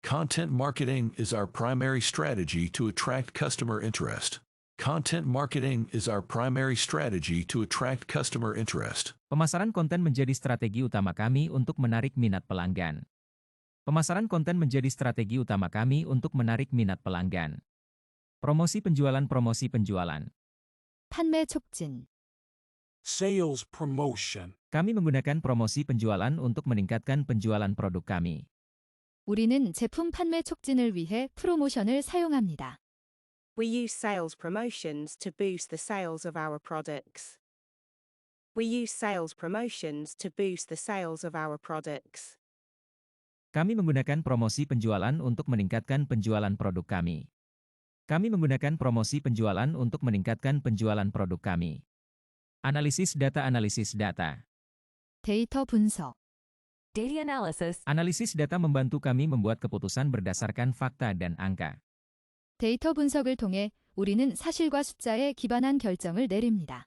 Content marketing is our primary strategy to attract customer interest. Content marketing is our primary strategy to attract customer interest. Pemasaran konten menjadi strategi utama kami untuk menarik minat pelanggan. Pemasaran konten menjadi strategi utama kami untuk menarik minat pelanggan. Promosi penjualan. 판매 촉진. Sales promotion. Kami menggunakan promosi penjualan untuk meningkatkan penjualan produk kami. 우리는 제품 판매 촉진을 위해 프로모션을 사용합니다. We use sales promotions to boost the sales of our products. We use sales promotions to boost the sales of our products. Kami menggunakan promosi penjualan untuk meningkatkan penjualan produk kami. Kami menggunakan promosi penjualan untuk meningkatkan penjualan produk kami. Analisis data. 데이터 분석. Data analysis. Analisis data membantu kami membuat keputusan berdasarkan fakta dan angka. 데이터 분석을 통해 우리는 사실과 숫자에 기반한 결정을 내립니다.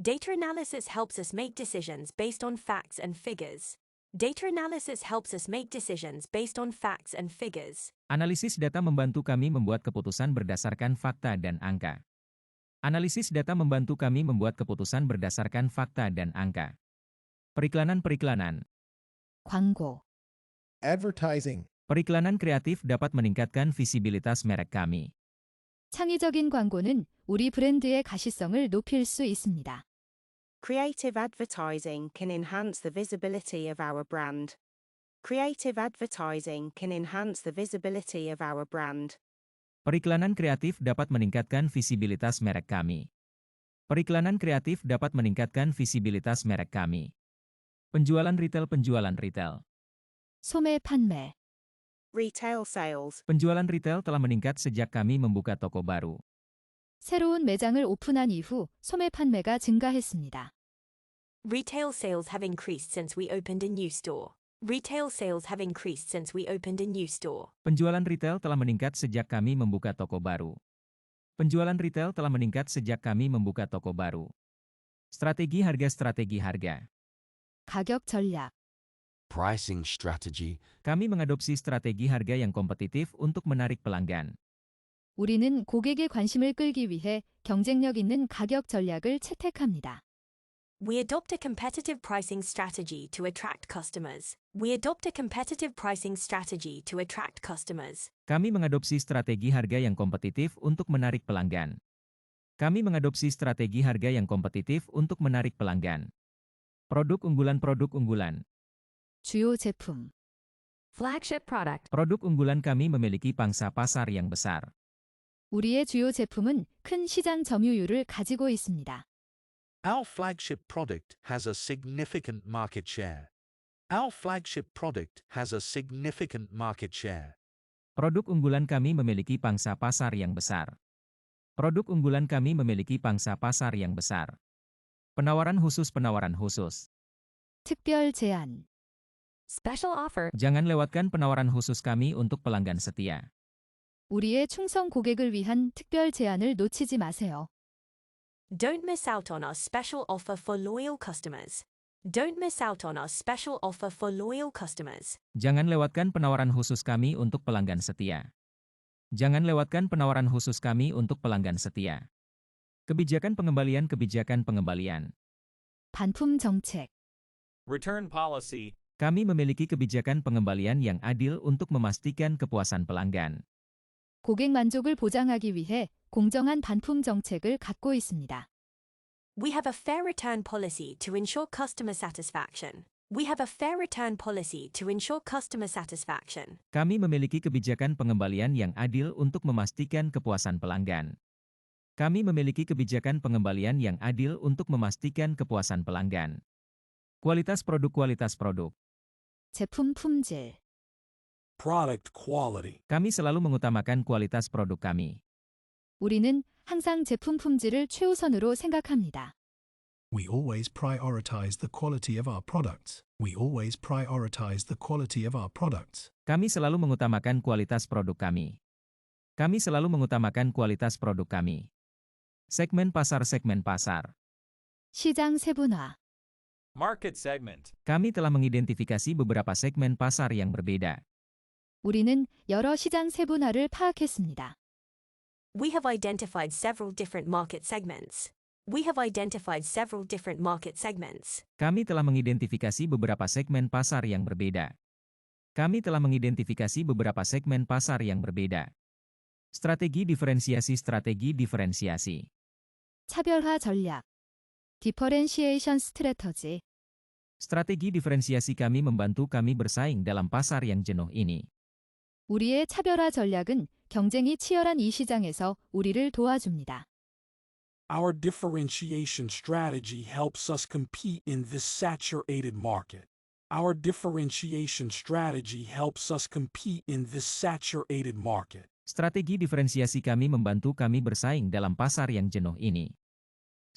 Data analysis helps us make decisions based on facts and figures. Data analysis helps us make decisions based on facts and figures. Analisis data membantu kami membuat keputusan berdasarkan fakta dan angka. Analisis data membantu kami membuat keputusan berdasarkan fakta dan angka. Periklanan. 광고. Advertising. Periklanan kreatif dapat meningkatkan visibilitas merek kami. 창의적인 광고는 우리 브랜드의 가시성을 높일 수 있습니다. Creative advertising can enhance the visibility of our brand. Creative advertising can enhance the visibility of our brand. Periklanan kreatif dapat meningkatkan visibilitas merek kami. Periklanan kreatif dapat meningkatkan visibilitas merek kami. Penjualan retail. 소매 판매. Retail sales. Penjualan retail telah meningkat sejak kami membuka toko baru. 새로운 매장을 오픈한 이후 소매 판매가 증가했습니다. Retail sales have increased since we opened a new store. Retail sales have increased since we opened a new store. Penjualan retail telah meningkat sejak kami membuka toko baru. Penjualan retail telah meningkat sejak kami membuka toko baru. Strategi harga. 가격 전략. Pricing strategy. Kami mengadopsi strategi harga yang kompetitif untuk menarik pelanggan. 우리는 고객의 관심을 끌기 위해 경쟁력 있는 가격 전략을 채택합니다. We adopt a competitive pricing strategy to attract customers. We adopt a competitive pricing strategy to attract customers. Kami mengadopsi strategi harga yang kompetitif untuk menarik pelanggan. Kami mengadopsi strategi harga yang kompetitif untuk menarik pelanggan. Produk unggulan. 주요 제품. Flagship product. Produk unggulan kami memiliki pangsa pasar yang besar. 우리의 주요 제품은 큰 시장 점유율을 가지고 있습니다. Our flagship product has a significant market share. Our flagship product has a significant market share. Produk unggulan kami memiliki pangsa pasar yang besar. Produk unggulan kami memiliki pangsa pasar yang besar. Penawaran khusus. 특별 제안. Special offer. Jangan lewatkan penawaran khusus kami untuk pelanggan setia. 우리의 충성 고객을 위한 특별 제안을 놓치지 마세요. Don't miss out on our special offer for loyal customers. Don't miss out on our special offer for loyal customers. Jangan lewatkan penawaran khusus kami untuk pelanggan setia. Jangan lewatkan penawaran khusus kami untuk pelanggan setia. Kebijakan pengembalian. 반품 정책. Return policy. Kami memiliki kebijakan pengembalian yang adil untuk memastikan kepuasan pelanggan. 고객 만족을 보장하기 위해 공정한 반품 정책을 갖고 있습니다. We have a fair return policy to ensure customer satisfaction. We have a fair return policy to ensure customer satisfaction. Kami memiliki kebijakan pengembalian yang adil untuk memastikan kepuasan pelanggan. Kami memiliki kebijakan pengembalian yang adil untuk memastikan kepuasan pelanggan. Kualitas produk. 제품 품질. Product quality. Kami selalu mengutamakan kualitas produk kami. 우리는 항상 제품 품질을 최우선으로 생각합니다. We always prioritize the quality of our products. We always prioritize the quality of our products. Kami selalu mengutamakan kualitas produk kami. Kami selalu mengutamakan kualitas produk kami. Segmen pasar. 시장 세분화. Market segment. Kami telah mengidentifikasi beberapa segmen pasar yang berbeda. 우리는 여러 시장 세분화를 파악했습니다. We have identified several different market segments. We have identified several different market segments. Kami telah mengidentifikasi beberapa segmen pasar yang berbeda. Kami telah mengidentifikasi beberapa segmen pasar yang berbeda. Strategi diferensiasi. 차별화 전략. Differentiation strategy. Strategi diferensiasi kami membantu kami bersaing dalam pasar yang jenuh ini. 우리의 차별화 전략은 경쟁이 치열한 이 시장에서 우리를 도와줍니다. Our differentiation strategy helps us compete in this saturated market. Our differentiation strategy helps us compete in this saturated market. Strategi diferensiasi kami membantu kami bersaing dalam pasar yang jenuh ini.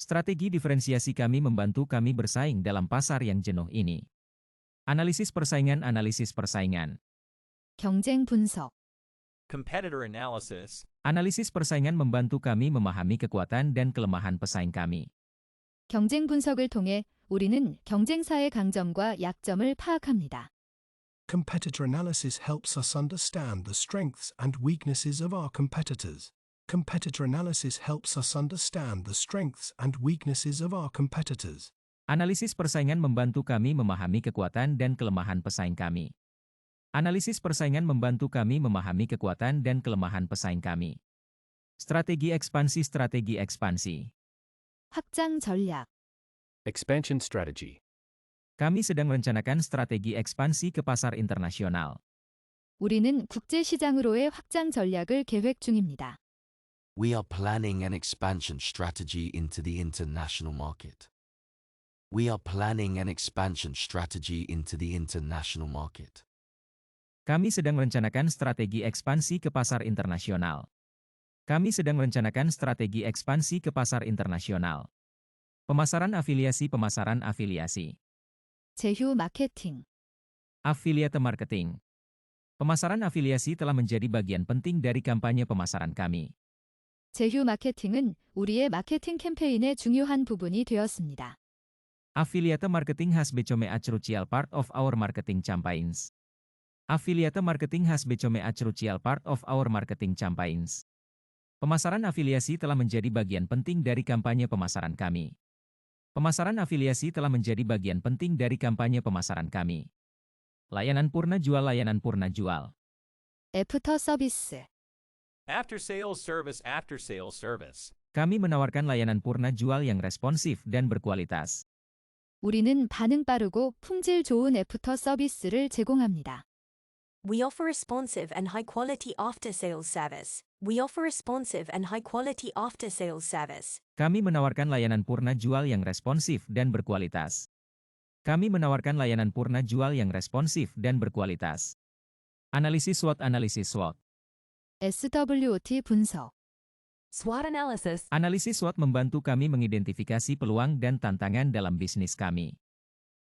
Strategi diferensiasi kami membantu kami bersaing dalam pasar yang jenuh ini. Analisis persaingan. 경쟁 분석. Competitor analysis. Analisis persaingan membantu kami memahami kekuatan dan kelemahan pesaing kami. 경쟁 분석을 통해 우리는 경쟁사의 강점과 약점을 파악합니다. Competitor analysis helps us understand the strengths and weaknesses of our competitors. Competitor analysis helps us understand the strengths and weaknesses of our competitors. Analisis persaingan membantu kami memahami kekuatan dan kelemahan pesaing kami. Analisis persaingan membantu kami memahami kekuatan dan kelemahan pesaing kami. Strategi ekspansi. 확장 전략. Expansion strategy. Kami sedang merencanakan strategi ekspansi ke pasar internasional. 우리는 국제 시장으로의 확장 전략을 계획 중입니다. We are planning an expansion strategy into the international market. We are planning an expansion strategy into the international market. Kami sedang merencanakan strategi ekspansi ke pasar internasional. Kami sedang merencanakan strategi ekspansi ke pasar internasional. Pemasaran afiliasi. 제휴 마케팅. Affiliate marketing. Pemasaran afiliasi telah menjadi bagian penting dari kampanye pemasaran kami. 제휴 마케팅은 우리의 마케팅 캠페인의 중요한 부분이 되었습니다. Affiliate marketing has become a crucial part of our marketing campaigns. Affiliate marketing has become a crucial part of our marketing campaigns. Pemasaran afiliasi telah menjadi bagian penting dari kampanye pemasaran kami. Pemasaran afiliasi telah menjadi bagian penting dari kampanye pemasaran kami. Layanan purna jual. 애프터 서비스. After sales service. Kami menawarkan layanan purna jual yang responsif dan berkualitas. 우리는 반응 빠르고 품질 좋은 애프터 서비스를 제공합니다. We offer responsive and high-quality after-sales service. We offer responsive and high-quality after-sales service. Kami menawarkan layanan purna jual yang responsif dan berkualitas. Kami menawarkan layanan purna jual yang responsif dan berkualitas. Analisis SWOT. SWOT 분석. SWOT analysis. Analisis SWOT membantu kami mengidentifikasi peluang dan tantangan dalam bisnis kami.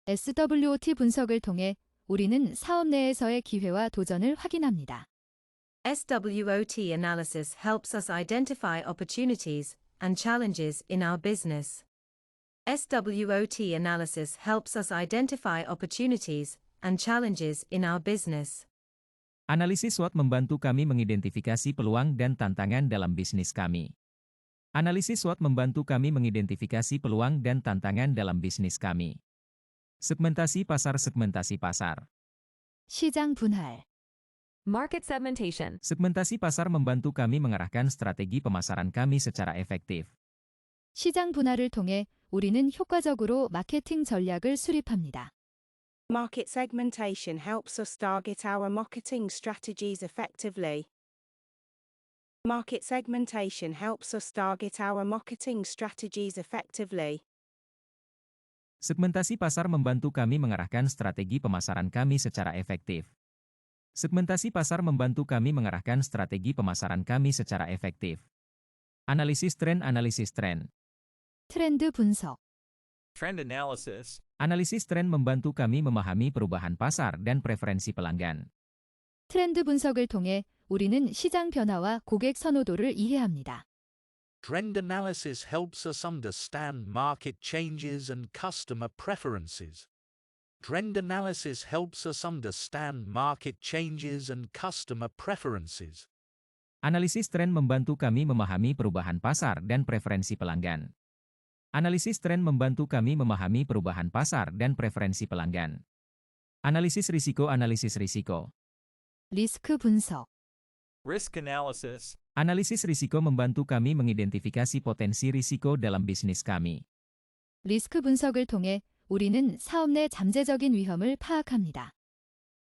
SWOT 분석을 통해 우리는 사업 내에서의 기회와 도전을 확인합니다. SWOT analysis helps us identify opportunities and challenges in our business. SWOT analysis helps us identify opportunities and challenges in our business. Analisis SWOT membantu kami mengidentifikasi peluang dan tantangan dalam bisnis kami. Analisis SWOT membantu kami mengidentifikasi peluang dan tantangan dalam bisnis kami. Segmentasi pasar. 시장 분할. Market segmentation. Segmentasi pasar membantu kami mengarahkan strategi pemasaran kami secara efektif. 시장 분할을 통해 우리는 효과적으로 마케팅 전략을 수립합니다. Market segmentation helps us target our marketing strategies effectively. Market segmentation helps us target our marketing strategies effectively. Segmentasi pasar membantu kami mengarahkan strategi pemasaran kami secara efektif. Segmentasi pasar membantu kami mengarahkan strategi pemasaran kami secara efektif. Analisis tren. 트렌드 분석. Trend analysis. Analisis tren membantu kami memahami perubahan pasar dan preferensi pelanggan. 트렌드 분석을 통해 우리는 시장 변화와 고객 선호도를 이해합니다. Trend analysis helps us understand market changes and customer preferences. Trend analysis helps us understand market changes and customer preferences. Analisis tren membantu kami memahami perubahan pasar dan preferensi pelanggan. Analisis tren membantu kami memahami perubahan pasar dan preferensi pelanggan. Analisis risiko. 리스크 분석. Risk analysis. Analisis risiko membantu kami mengidentifikasi potensi risiko dalam bisnis kami. 리스크 분석을 통해 우리는 사업 내 잠재적인 위험을 파악합니다.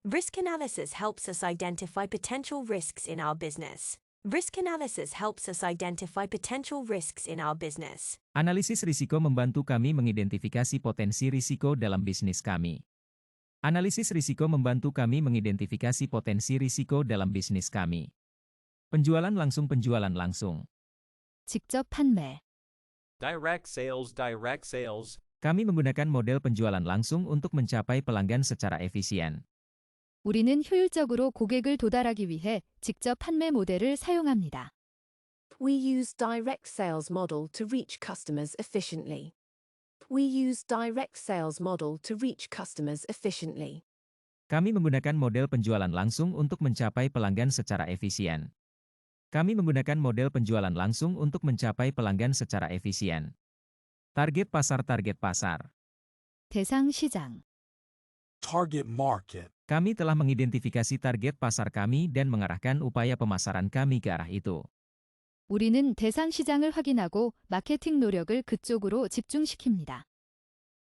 Risk analysis helps us identify potential risks in our business. Risk analysis helps us identify potential risks in our business. Analisis risiko membantu kami mengidentifikasi potensi risiko dalam bisnis kami. Analisis risiko membantu kami mengidentifikasi potensi risiko dalam bisnis kami. Penjualan langsung. 직접 판매. Direct sales. Kami menggunakan model penjualan langsung untuk mencapai pelanggan secara efisien. 우리는 효율적으로 고객을 도달하기 위해 직접 판매 모델을 사용합니다. We use direct sales model to reach customers efficiently. We use direct sales model to reach customers efficiently. Kami menggunakan model penjualan langsung untuk mencapai pelanggan secara efisien. Kami menggunakan model penjualan langsung untuk mencapai pelanggan secara efisien. Target pasar. 대상 시장. Target market. Kami telah mengidentifikasi target pasar kami dan mengarahkan upaya pemasaran kami ke arah itu. 우리는 대상 시장을 확인하고 마케팅 노력을 그쪽으로 집중시킵니다.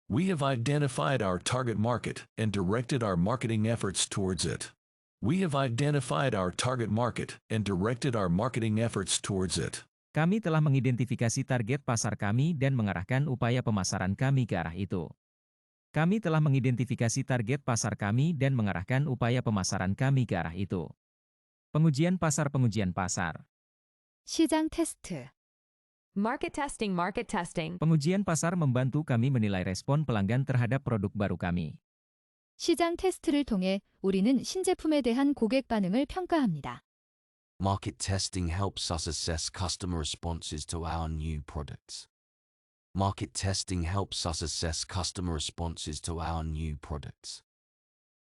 We have identified our target market and directed our marketing efforts towards it. We have identified our target market and directed our marketing efforts towards it. Kami telah mengidentifikasi target pasar kami dan mengarahkan upaya pemasaran kami ke arah itu. Kami telah mengidentifikasi target pasar kami dan mengarahkan upaya pemasaran kami ke arah itu. Pengujian pasar. 시장 테스트. Market testing. Pengujian pasar membantu kami menilai respon pelanggan terhadap produk baru kami. 시장 테스트를 통해 우리는 신제품에 대한 고객 반응을 평가합니다. Market testing helps us assess customer responses to our new products. Market testing helps us assess customer responses to our new products.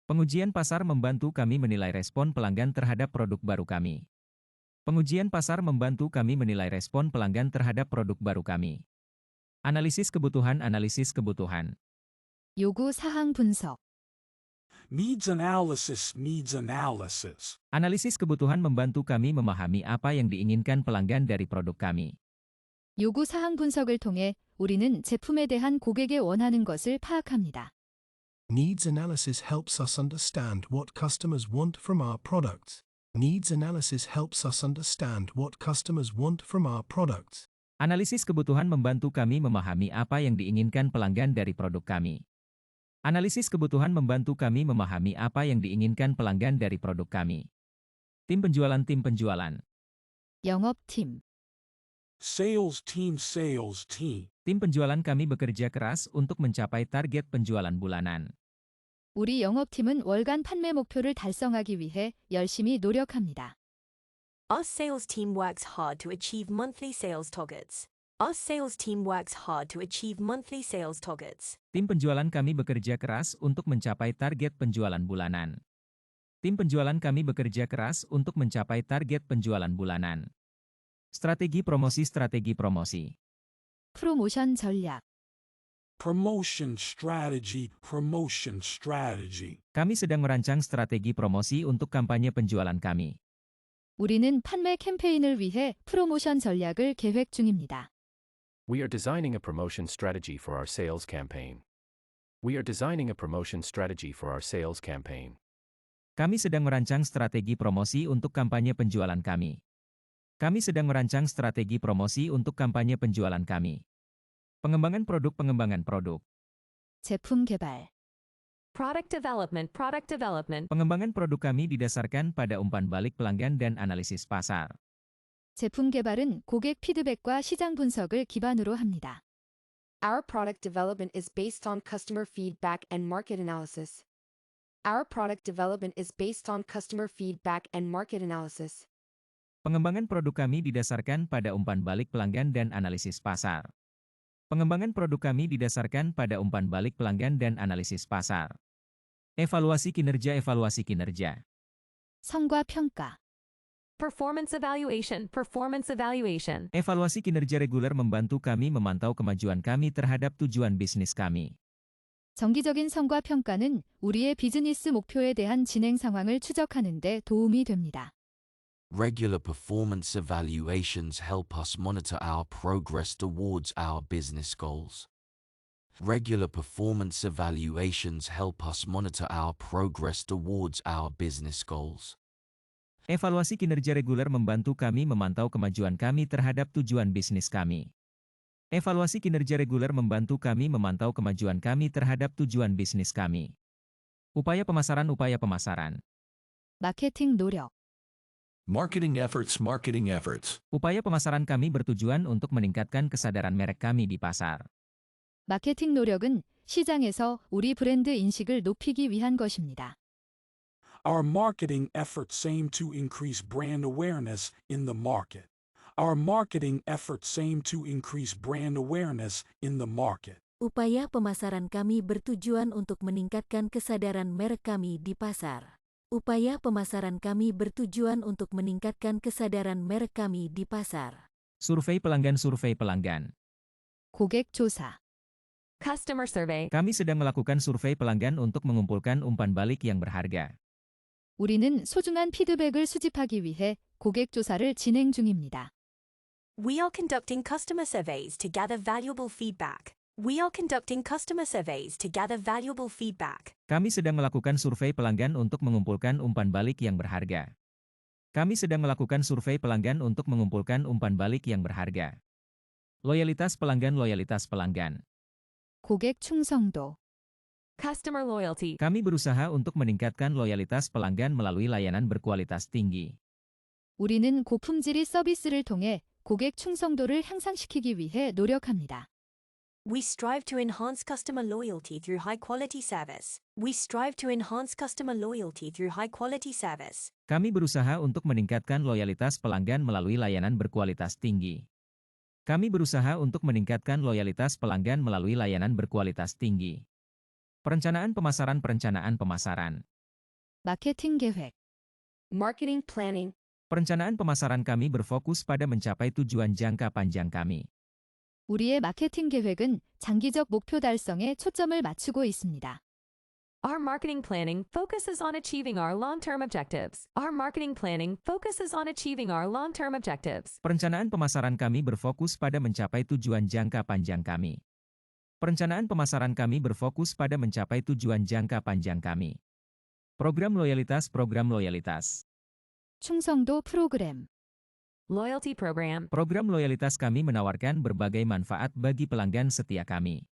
Pengujian pasar membantu kami menilai respon pelanggan terhadap produk baru kami. Pengujian pasar membantu kami menilai respon pelanggan terhadap produk baru kami. Analisis kebutuhan. 요구 사항 분석. Needs analysis. Analisis kebutuhan membantu kami memahami apa yang diinginkan pelanggan dari produk kami. 요구 사항 분석을 통해 우리는 제품에 대한 고객의 원하는 것을 파악합니다. Needs analysis helps us understand what customers want from our products. Needs analysis helps us understand what customers want from our products. Analisis kebutuhan membantu kami memahami apa yang diinginkan pelanggan dari produk kami. Analisis kebutuhan membantu kami memahami apa yang diinginkan pelanggan dari produk kami. Tim penjualan. 영업팀. Sales team. Tim penjualan kami bekerja keras untuk mencapai target penjualan bulanan. 우리 영업팀은 월간 판매 목표를 달성하기 위해 열심히 노력합니다. Our sales team works hard to achieve monthly sales targets. Our sales team works hard to achieve monthly sales targets. Tim penjualan kami bekerja keras untuk mencapai target penjualan bulanan. Tim penjualan kami bekerja keras untuk mencapai target penjualan bulanan. Strategi promosi. 프로모션 전략. Promotion strategy. Kami sedang merancang strategi promosi untuk kampanye penjualan kami. 우리는 판매 캠페인을 위해 프로모션 전략을 계획 중입니다. We are designing a promotion strategy for our sales campaign. Kami sedang merancang strategi promosi untuk kampanye penjualan kami. Pengembangan produk. 제품 개발. Product development. Pengembangan produk kami didasarkan pada umpan balik pelanggan dan analisis pasar. 제품 개발은 고객 피드백과 시장 분석을 기반으로 합니다. Our product development is based on customer feedback and market analysis. Pengembangan produk kami didasarkan pada umpan balik pelanggan dan analisis pasar. Evaluasi kinerja. 성과 평가. Performance evaluation. Evaluasi kinerja reguler membantu kami memantau kemajuan kami terhadap tujuan bisnis kami. 정기적인 성과 평가는 우리의 비즈니스 목표에 대한 진행 상황을 추적하는 데 도움이 됩니다. Regular performance evaluations help us monitor our progress towards our business goals. Regular performance evaluations help us monitor our progress towards our business goals. Evaluasi kinerja reguler membantu kami memantau kemajuan kami terhadap tujuan bisnis kami. Upaya pemasaran. 마케팅 노력. Marketing efforts. Upaya pemasaran kami bertujuan untuk meningkatkan kesadaran merek kami di pasar. 마케팅 노력은 시장에서 우리 브랜드 인식을 높이기 위한 것입니다. Our marketing efforts aim to increase brand awareness in the market. Upaya pemasaran kami bertujuan untuk meningkatkan kesadaran merek kami di pasar. Survei pelanggan. 고객 조사. Customer survey. Kami sedang melakukan survei pelanggan untuk mengumpulkan umpan balik yang berharga. 우리는 소중한 피드백을 수집하기 위해 고객 조사를 진행 중입니다. We are conducting customer surveys to gather valuable feedback. We are conducting customer surveys to gather valuable feedback. Kami sedang melakukan survei pelanggan untuk mengumpulkan umpan balik yang berharga. Kami sedang melakukan survei pelanggan untuk mengumpulkan umpan balik yang berharga. Loyalitas pelanggan, loyalitas pelanggan. 고객 충성도. Customer loyalty. Kami berusaha untuk meningkatkan loyalitas pelanggan melalui layanan berkualitas tinggi. 우리는 고품질의 서비스를 통해 고객 충성도를 향상시키기 위해 노력합니다. We strive to enhance customer loyalty through high-quality service. We strive to enhance customer loyalty through high-quality service. Kami berusaha untuk meningkatkan loyalitas pelanggan melalui layanan berkualitas tinggi. Kami berusaha untuk meningkatkan loyalitas pelanggan melalui layanan berkualitas tinggi. Perencanaan pemasaran, perencanaan pemasaran. 마케팅 계획. Marketing planning. Perencanaan pemasaran kami berfokus pada mencapai tujuan jangka panjang kami. 우리의 마케팅 계획은 장기적 목표 달성에 초점을 맞추고 있습니다. Our marketing planning focuses on achieving our long-term objectives. Our marketing planning focuses on achieving our long-term objectives. Perencanaan pemasaran kami berfokus pada mencapai tujuan jangka panjang kami. Perencanaan pemasaran kami berfokus pada mencapai tujuan jangka panjang kami. Program loyalitas, program loyalitas. 충성도 프로그램. Loyalty program. Program loyalitas kami menawarkan berbagai manfaat bagi pelanggan setia kami.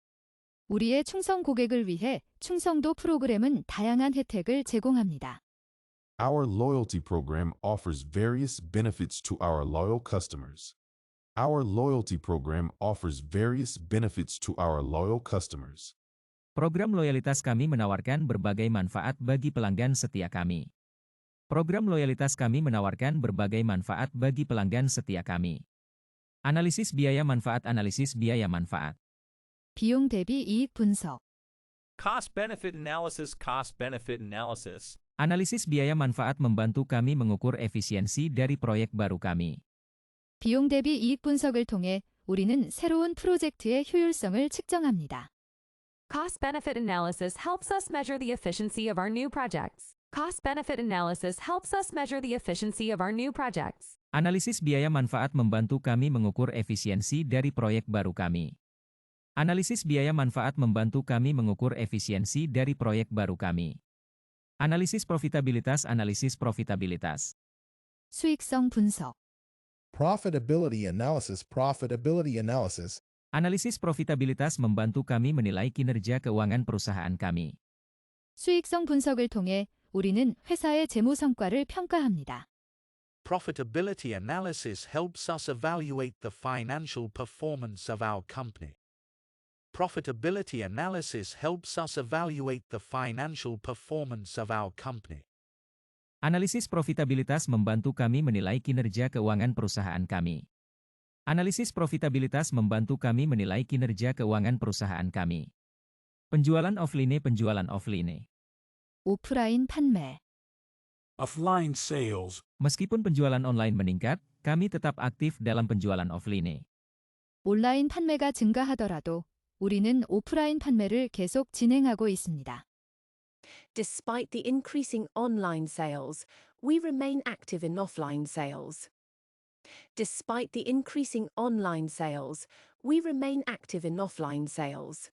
우리의 충성 고객을 위해 충성도 프로그램은 다양한 혜택을 제공합니다. Our loyalty program offers various benefits to our loyal customers. Our loyalty program offers various benefits to our loyal customers. Program loyalitas kami menawarkan berbagai manfaat bagi pelanggan setia kami. Program loyalitas kami menawarkan berbagai manfaat bagi pelanggan setia kami. Analisis biaya manfaat, analisis biaya manfaat. 비용 대비 이익 분석. Cost-benefit analysis, cost-benefit analysis. Analisis biaya manfaat membantu kami mengukur efisiensi dari proyek baru kami. 비용 대비 이익 분석을 통해 우리는 새로운 프로젝트의 효율성을 측정합니다. Cost-benefit analysis helps us measure the efficiency of our new projects. Cost-benefit analysis helps us measure the efficiency of our new projects. Analisis biaya manfaat membantu kami mengukur efisiensi dari proyek baru kami. Analisis biaya manfaat membantu kami mengukur efisiensi dari proyek baru kami. Analisis profitabilitas, analisis profitabilitas. 수익성 분석. Profitability analysis, profitability analysis. Analisis profitabilitas membantu kami menilai kinerja keuangan perusahaan kami. 수익성 분석을 통해 우리는 회사의 재무 성과를 평가합니다. Profitability analysis helps us evaluate the financial performance of our company. Profitability analysis helps us evaluate the financial performance of our company. Analisis profitabilitas membantu kami menilai kinerja keuangan perusahaan kami. Analisis profitabilitas membantu kami menilai kinerja keuangan perusahaan kami. Penjualan offline, penjualan offline. 오프라인 판매. Offline sales. Meskipun penjualan online meningkat, kami tetap aktif dalam penjualan offline. 온라인 판매가 증가하더라도 우리는 오프라인 판매를 계속 진행하고 있습니다. Despite the increasing online sales, we remain active in offline sales. Despite the increasing online sales, we remain active in offline sales.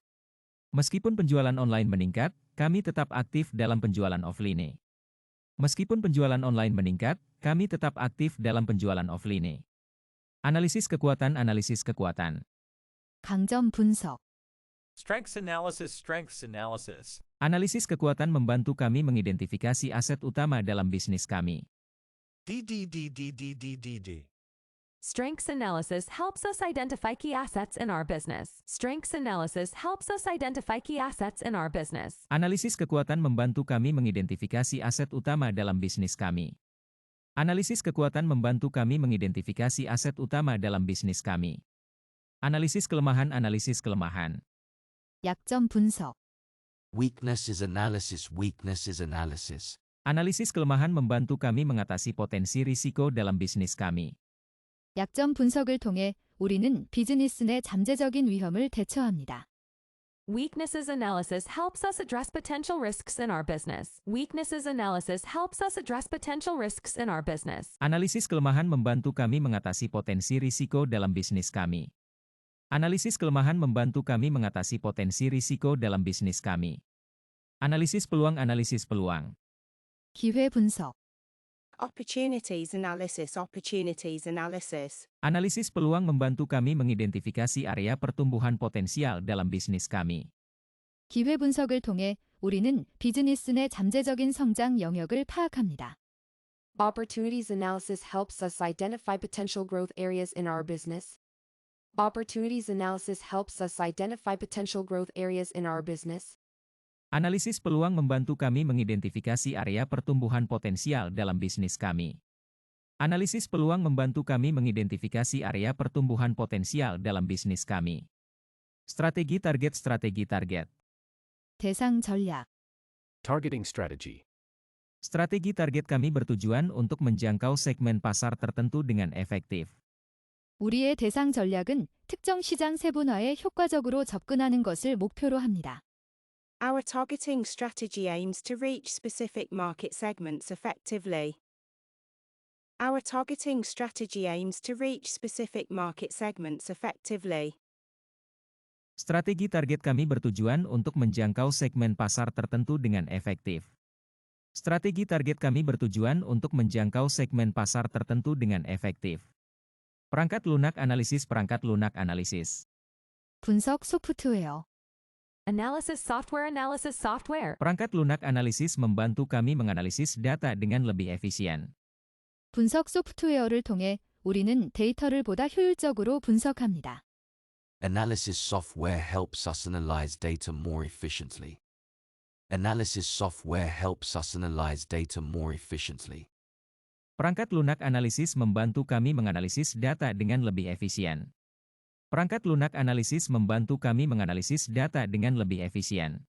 Meskipun penjualan online meningkat, kami tetap aktif dalam penjualan offline. Meskipun penjualan online meningkat, kami tetap aktif dalam penjualan offline. Analisis kekuatan, analisis kekuatan. 강점 분석. Strengths analysis, strengths analysis. Analisis kekuatan membantu kami mengidentifikasi aset utama dalam bisnis kami. Strengths analysis helps us identify key assets in our business. Strengths analysis helps us identify key assets in our business. Analisis kekuatan membantu kami mengidentifikasi aset utama dalam bisnis kami. Analisis kekuatan membantu kami mengidentifikasi aset utama dalam bisnis kami. Analisis kelemahan, analisis kelemahan. 약점 분석. Weaknesses analysis, weaknesses analysis. Analisis kelemahan membantu kami mengatasi potensi risiko dalam bisnis kami. 약점 분석을 통해 우리는 비즈니스 내 잠재적인 위험을 대처합니다. Weaknesses analysis helps us address potential risks in our business. Weaknesses analysis helps us address potential risks in our business. Analisis kelemahan membantu kami mengatasi potensi risiko dalam bisnis kami. Analisis kelemahan membantu kami mengatasi potensi risiko dalam bisnis kami. Analisis peluang. 기회 분석, Opportunities analysis. Analisis peluang membantu kami mengidentifikasi area pertumbuhan potensial dalam bisnis kami. 기회 분석을 통해 우리는 비즈니스 내 잠재적인 성장 영역을 파악합니다. Opportunities analysis helps us identify potential growth areas in our business. Opportunities analysis helps us identify potential growth areas in our business. Analisis peluang membantu kami mengidentifikasi area pertumbuhan potensial dalam bisnis kami. Analisis peluang membantu kami mengidentifikasi area pertumbuhan potensial dalam bisnis kami. Strategi target. 대상 전략, Targeting strategy. Strategi target kami bertujuan untuk menjangkau segmen pasar tertentu dengan efektif. 우리의 대상 전략은 특정 시장 세분화에 효과적으로 접근하는 것을 목표로 합니다. Our targeting strategy aims to reach specific market segments effectively. Our targeting strategy aims to reach specific market segments effectively. Strategi target kami bertujuan untuk menjangkau segmen pasar tertentu dengan efektif. Strategi target kami bertujuan untuk menjangkau segmen pasar tertentu dengan efektif. Perangkat lunak analisis. 분석 소프트웨어, Analysis software. Perangkat lunak analisis membantu kami menganalisis data dengan lebih efisien. 분석 소프트웨어를 통해 우리는 데이터를 보다 효율적으로 분석합니다. Analysis software helps us analyze data more efficiently. Analysis software helps us analyze data more efficiently. Perangkat lunak analisis membantu kami menganalisis data dengan lebih efisien. Perangkat lunak analisis membantu kami menganalisis data dengan lebih efisien.